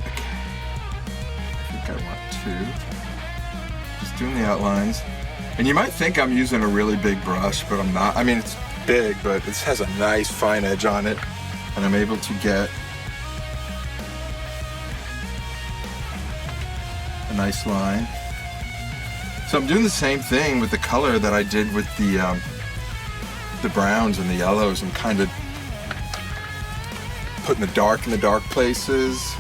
Okay. I think I want 2. Just doing the outlines. And you might think I'm using a really big brush, but I'm not. I mean, it's big, but it has a nice fine edge on it. And I'm able to get a nice line. So I'm doing the same thing with the color that I did with the browns and the yellows. I'm kind of putting the dark in the dark places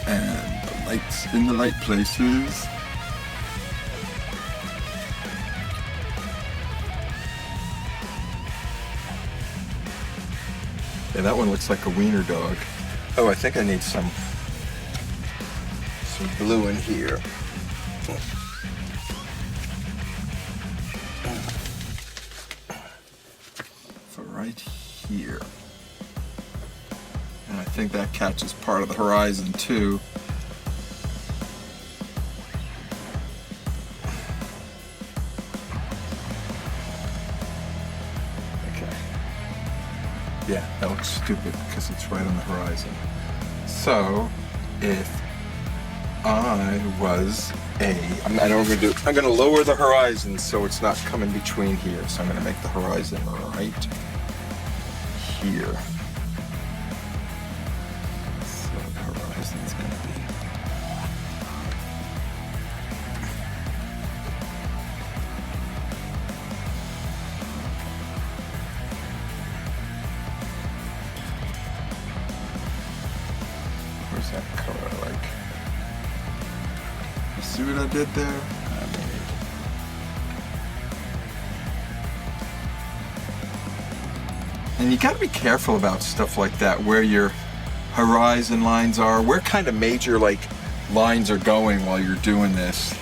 and the lights in the light places. Yeah, that one looks like a wiener dog. Oh, I think I need some blue in here. For right here. And I think that catches part of the horizon too. Yeah, that looks stupid because it's right on the horizon. So, if I was I'm gonna lower the horizon so it's not coming between here. So I'm gonna make the horizon right here. So the horizon's gonna be. Where's that color I like? You see what I did there? And you gotta be careful about stuff like that, where your horizon lines are, where kind of major like lines are going while you're doing this.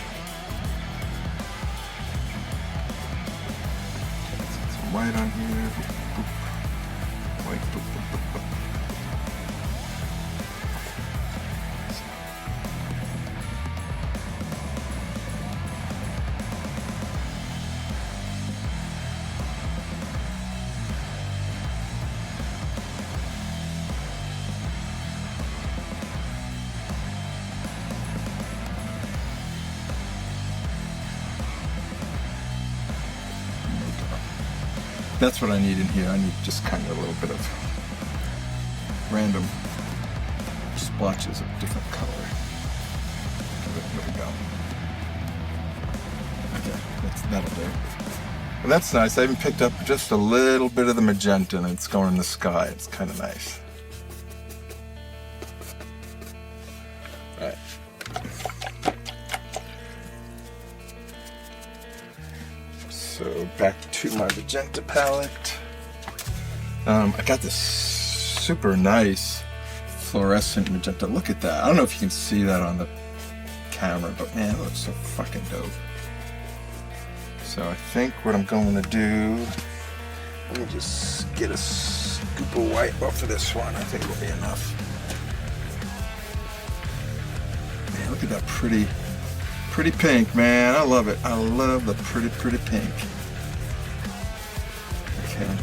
Some white on here. White. That's what I need in here. I need just kind of a little bit of random splotches of different color. There we go. Okay, that'll do. And that's nice. I even picked up just a little bit of the magenta and it's going in the sky. It's kind of nice. All right. So back to my magenta palette. I got this super nice fluorescent magenta. Look at that. I don't know if you can see that on the camera, but man, it looks so fucking dope. So I think what I'm going to do, let me just get a scoop of white off of this one. I think it'll be enough. Man, look at that pretty pink, man. I love it. I love the pretty pink. Okay.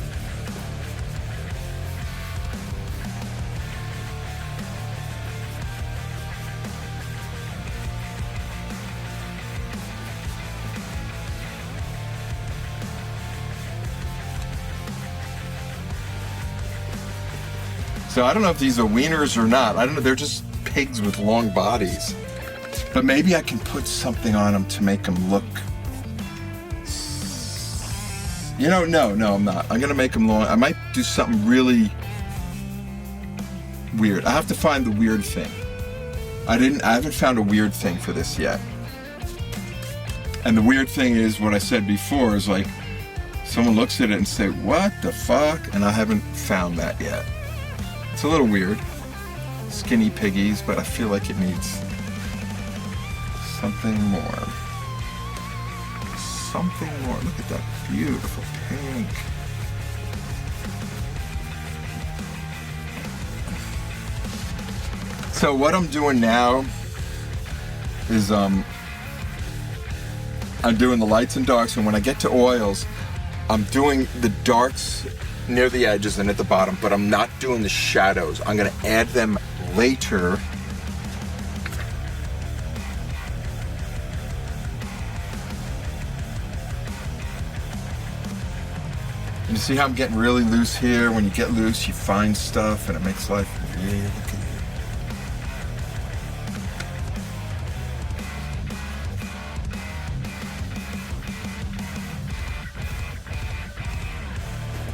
So I don't know if these are wieners or not. I don't know. They're just pigs with long bodies. But maybe I can put something on them to make them look... You know, no, I'm not. I'm going to make them long. I might do something really weird. I have to find the weird thing. I haven't found a weird thing for this yet. And the weird thing is what I said before is like, someone looks at it and say, what the fuck? And I haven't found that yet. It's a little weird. Skinny piggies, but I feel like it needs something more. Something more. Look at that beautiful pink. So what I'm doing now is I'm doing the lights and darks, and when I get to oils, I'm doing the darks near the edges and at the bottom, but I'm not doing the shadows. I'm going to add them later. And you see how I'm getting really loose here? When you get loose, you find stuff and it makes life really good.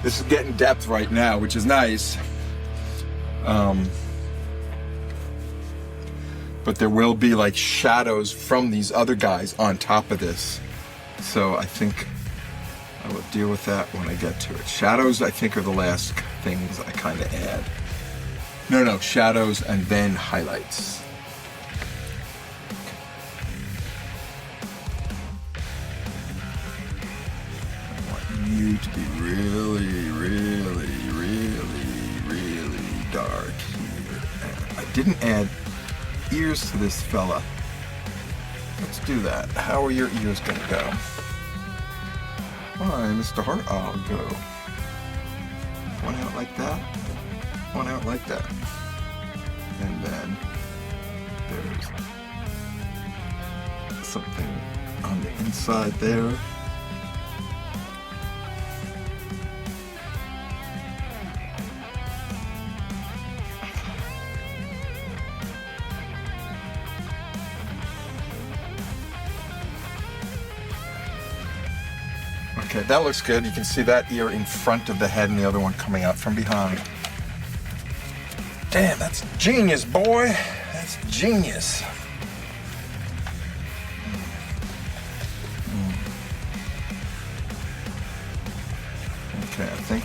This is getting depth right now, which is nice. But there will be like shadows from these other guys on top of this. So I think I will deal with that when I get to it. Shadows, I think, are the last things I kind of add. No, shadows and then highlights. I want you to be really dark here. And I didn't add ears to this fella. Let's do that. How are your ears gonna go? Hi, Mr. Hartt. I'll go one out like that, one out like that. And then there's something on the inside there. Okay, that looks good. You can see that ear in front of the head and the other one coming out from behind. Damn, that's genius, boy. That's genius. Okay, I think,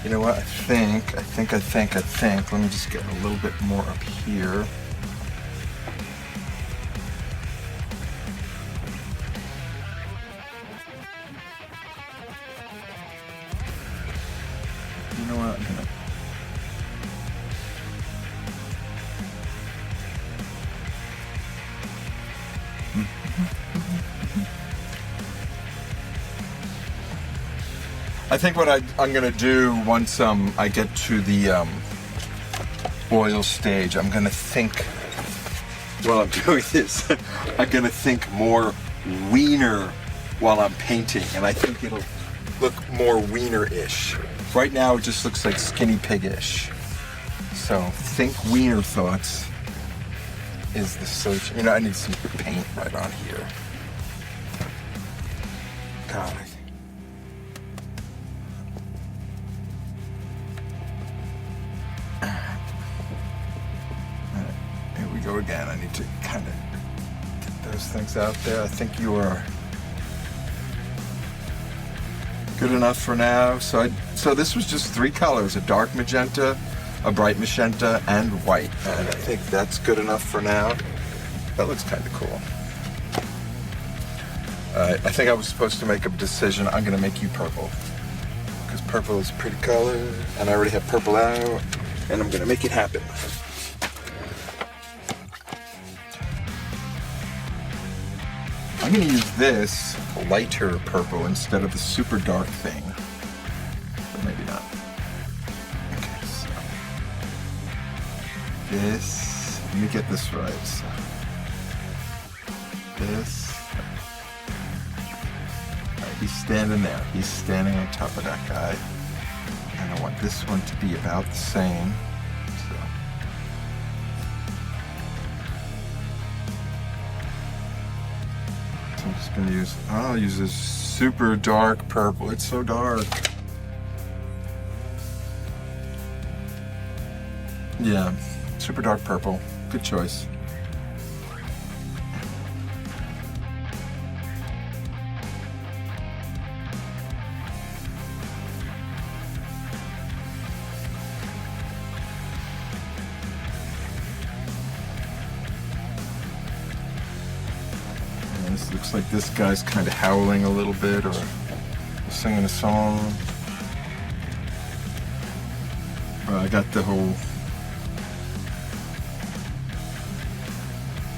you know what? I think. Let me just get a little bit more up here. You know what? I think what I'm going to do once I get to the oil stage, I'm going to think, while I'm doing this, I'm going to think more wiener while I'm painting, and I think it'll look more wiener-ish. Right now it just looks like skinny pig-ish. So think wiener thoughts is the solution. You know, I need some paint right on here. God. Here we go again. I need to kind of get those things out there. I think you are good enough for now. So this was just 3 colors: a dark magenta, a bright magenta, and white. And I think that's good enough for now. That looks kind of cool. I think I was supposed to make a decision. I'm gonna make you purple, because purple is a pretty color, and I already have purple out, and I'm gonna make it happen. I'm gonna use this lighter purple instead of the super dark thing, but maybe not. Okay, so this, let me get this right. So this. He's standing there. He's standing on top of that guy. And I want this one to be about the same. So I'm just gonna use, I'll use this super dark purple. It's so dark. Yeah, super dark purple. Good choice. This looks like this guy's kind of howling a little bit or singing a song. I got the whole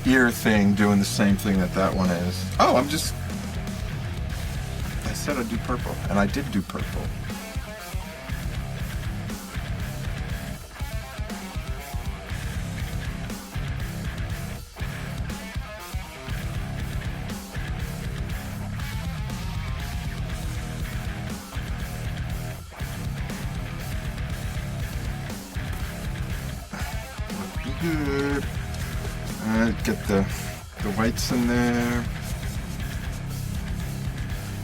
ear thing doing the same thing that one is. Oh, I said I'd do purple, and I did do purple. Good. Alright, get the whites in there.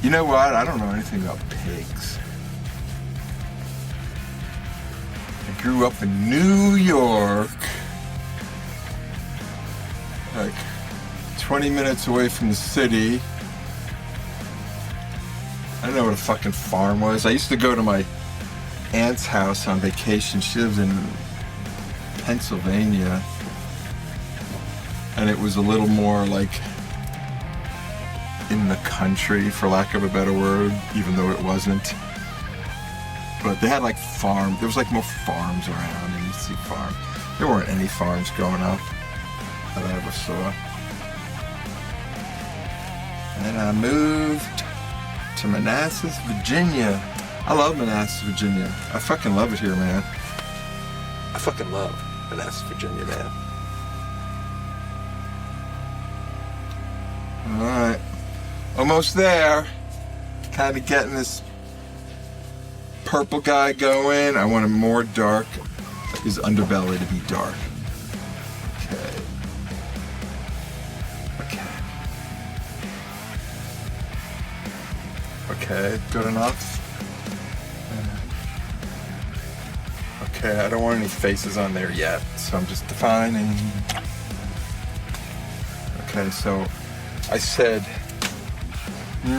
You know what? I don't know anything about pigs. I grew up in New York, like 20 minutes away from the city. I don't know what a fucking farm was. I used to go to my aunt's house on vacation. She lives in Pennsylvania, and it was a little more like in the country, for lack of a better word, even though it wasn't. But they had like farm. There was like more farms around, and you'd see farms. There weren't any farms growing up that I ever saw. And then I moved to Manassas, Virginia. I love Manassas, Virginia. I fucking love it here, man. I fucking love Manassas, Virginia, man. Alright. Almost there. Kind of getting this purple guy going. I want him more dark. His underbelly to be dark. Okay. Okay, good enough. Okay, I don't want any faces on there yet, so I'm just defining. Okay, so I said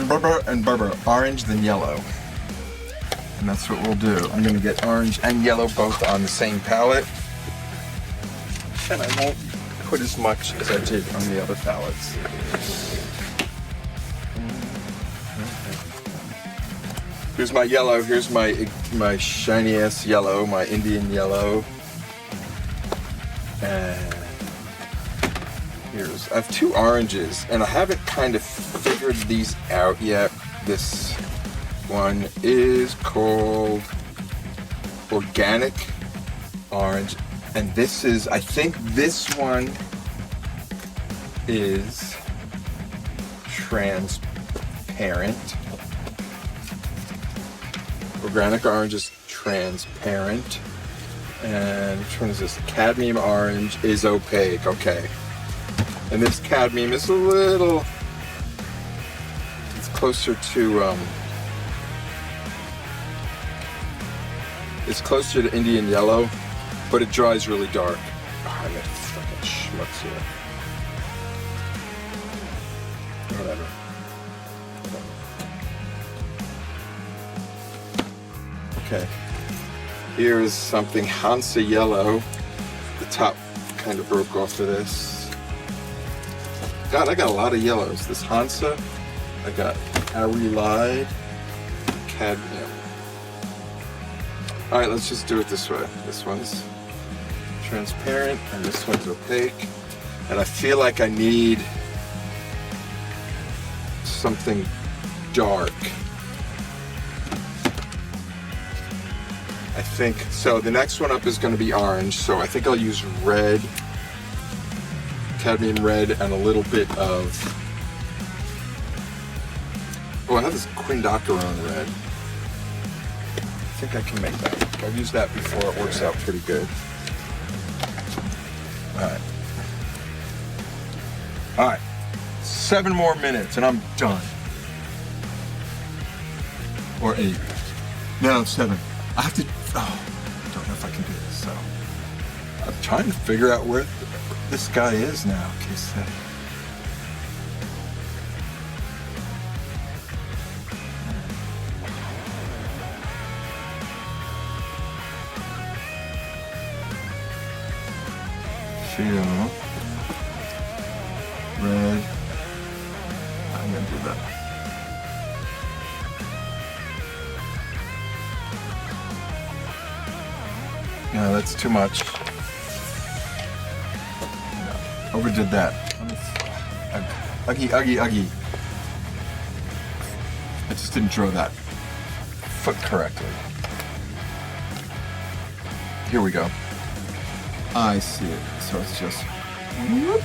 Berber, orange then yellow. And that's what we'll do. I'm gonna get orange and yellow both on the same palette. And I won't put as much as I did on the other palettes. Here's my yellow, here's my shiny ass yellow, my Indian yellow. And I have 2 oranges, and I haven't kind of figured these out yet. This one is called Organic Orange, and this is, I think this one is transparent. Organic Orange is transparent, and And which one is this? Cadmium orange is opaque. Okay. And this cadmium is a little, it's closer to, it's closer to Indian yellow, but it dries really dark. Oh, I'm a fucking schmutz here. Whatever. Okay. Here is something Hansa yellow. The top kind of broke off of this. God, I got a lot of yellows. This Hansa, I got Aurelide, cadmium. All right, let's just do it this way. This one's transparent and this one's opaque. And I feel like I need something dark. I think, so the next one up is going to be orange, so I think I'll use red, cadmium red, and a little bit of, oh, I have this quinacridone red. I think I can make that. I've used that before, it works out pretty good. Alright. Alright. 7 more minutes and I'm done. Or 8. No, 7. I have to, oh, I don't know if I can do this, so. I'm trying to figure out where this guy is now. Okay, so. Feel. Red. I'm gonna do that. No, that's too much. No, overdid that. Uggy. I just didn't draw that foot correctly. Here we go. I see it. So it's just whoop.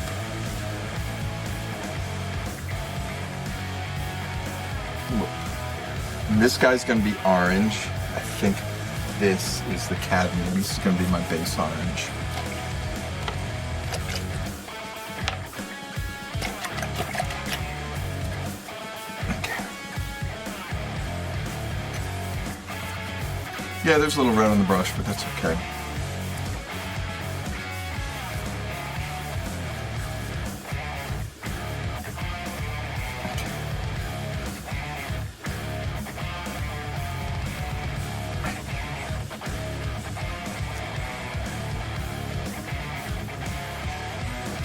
And this guy's gonna be orange. I think this is the cadmium. This is gonna be my base orange. Okay. Yeah, there's a little red on the brush, but that's okay.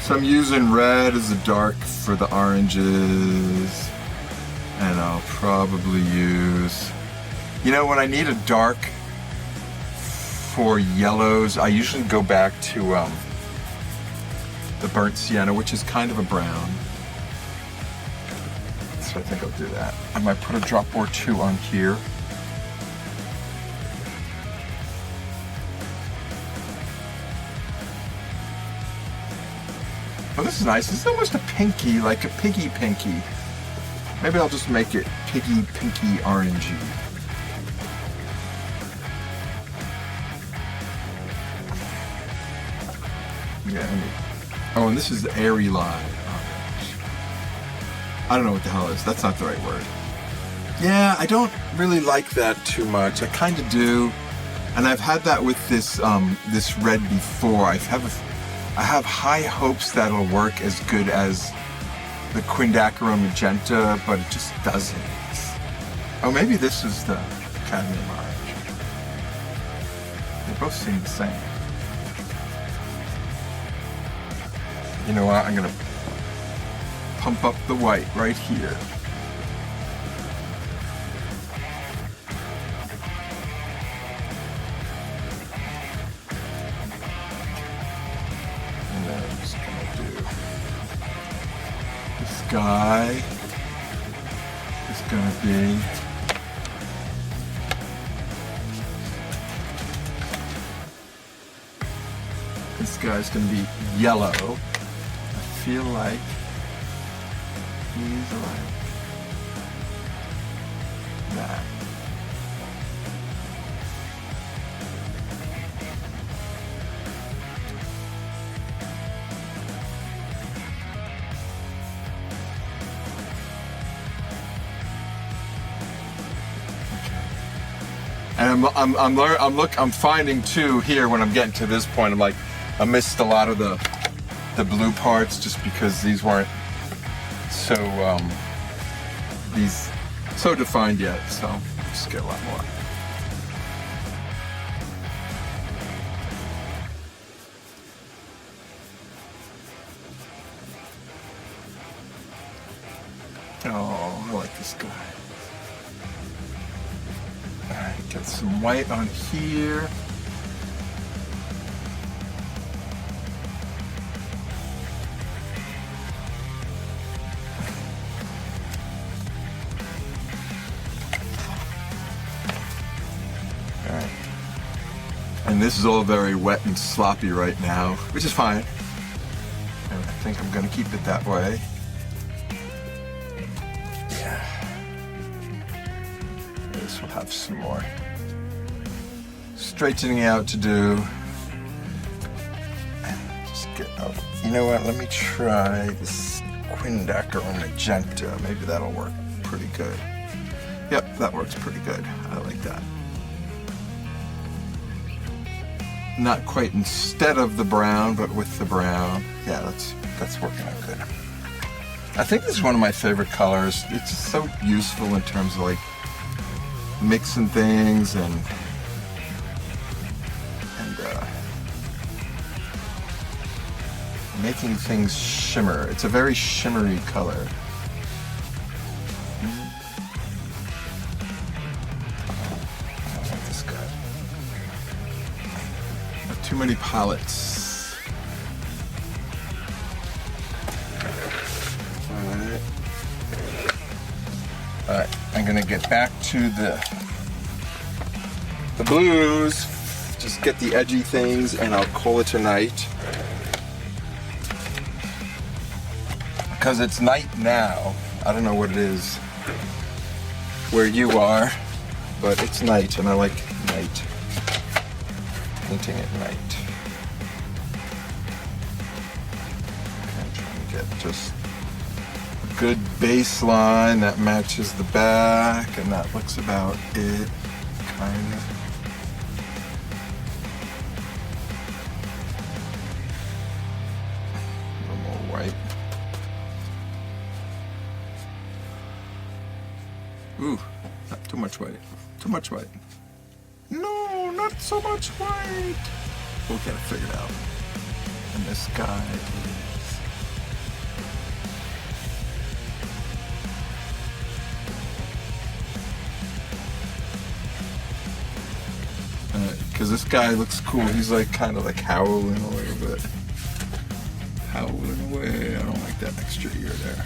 So I'm using red as a dark for the oranges, and I'll probably use, you know, when I need a dark for yellows, I usually go back to the burnt sienna, which is kind of a brown. So I think I'll do that. I might put a drop or two on here. Oh, this is nice. This is almost a pinky, like a piggy pinky. Maybe I'll just make it piggy pinky orangey. Yeah. Oh, and this is the airy line. I don't know what the hell it is. That's not the right word. Yeah, I don't really like that too much. I kind of do, and I've had that with this this red before. I have high hopes that it'll work as good as the quinacridone magenta, but it just doesn't. Oh, maybe this is the cadmium orange. They both seem the same. You know what? I'm gonna pump up the white right here. Guy is gonna be this guy's gonna be yellow. I feel like he's like that. I'm finding too here when I'm getting to this point, I'm like, I missed a lot of the blue parts just because these weren't so defined yet. So just get a lot more. Oh, I like this guy. Alright, get some white on here. Alright. And this is all very wet and sloppy right now, which is fine. And I think I'm going to keep it that way. This will have some more straightening out to do. Just get up. You know what? Let me try this Quindecker or magenta. Maybe that'll work pretty good. Yep, that works pretty good. I like that. Not quite instead of the brown, but with the brown. Yeah, that's working out good. I think this is one of my favorite colors. It's so useful in terms of like mixing things and making things shimmer. It's a very shimmery color. I like this guy. Not too many palettes. Alright, I'm gonna get back to the blues, just get the edgy things, and I'll call it a night. Because it's night now. I don't know what it is where you are, but it's night, and I like night. Painting at night. Okay, I'm trying to get just good baseline that matches the back, and that looks about it, kind of. A little more white. Ooh, not too much white. Too much white. No, not so much white. We'll get it figured out. And this guy is... Because this guy looks cool. He's like kind of like howling a little bit. Howling away. I don't like that extra ear there.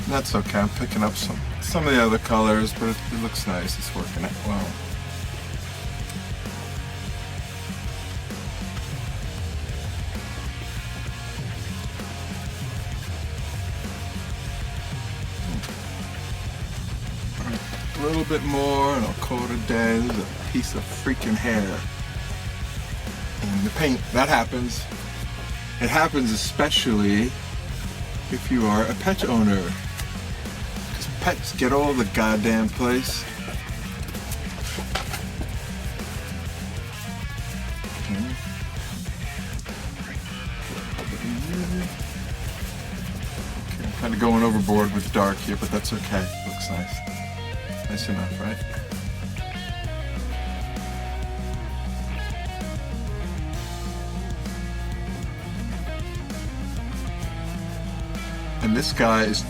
That's okay. I'm picking up some of the other colors, but it looks nice. It's working out well. A little bit more, and I'll call it a day. There's a piece of freaking hair in the paint. That happens. It happens especially if you are a pet owner. Pets get all the goddamn place. Okay, I'm kind of going overboard with dark here, but that's okay. Looks nice. Nice enough, right? And this guy is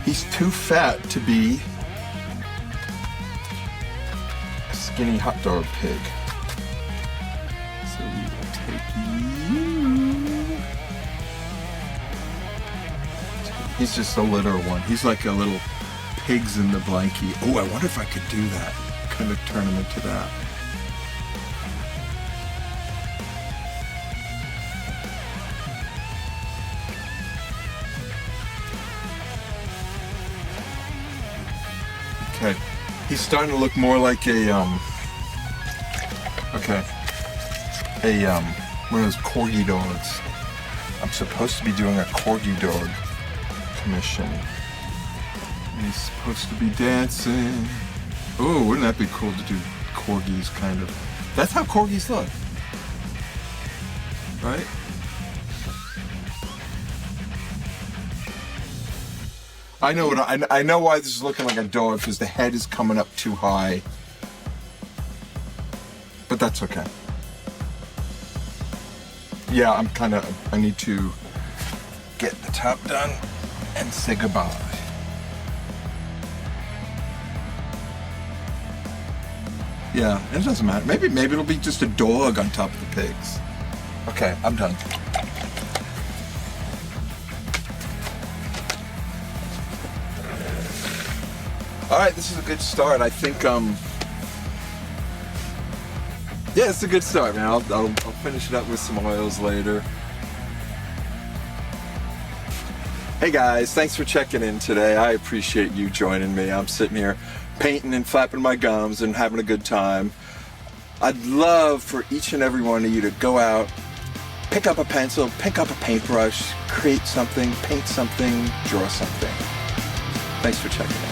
he's too fat to be a skinny hot dog pig. So we will take you. He's just a litter one. He's like a little pigs in the blankie. Oh, I wonder if I could do that. Kind of turn him into that. Okay. He's starting to look more like a, one of those corgi dogs. I'm supposed to be doing a corgi dog commission. And he's supposed to be dancing. Oh, wouldn't that be cool to do corgis, kind of? That's how corgis look, right? I know I know why this is looking like a dog, because the head is coming up too high. But that's okay. Yeah, I need to get the top done and say goodbye. Yeah, it doesn't matter. Maybe it'll be just a dog on top of the pigs. Okay, I'm done. All right, this is a good start. I think, yeah, it's a good start, man. I'll finish it up with some oils later. Hey guys, thanks for checking in today. I appreciate you joining me. I'm sitting here painting and flapping my gums and having a good time. I'd love for each and every one of you to go out, pick up a pencil, pick up a paintbrush, create something, paint something, draw something. Thanks for checking in.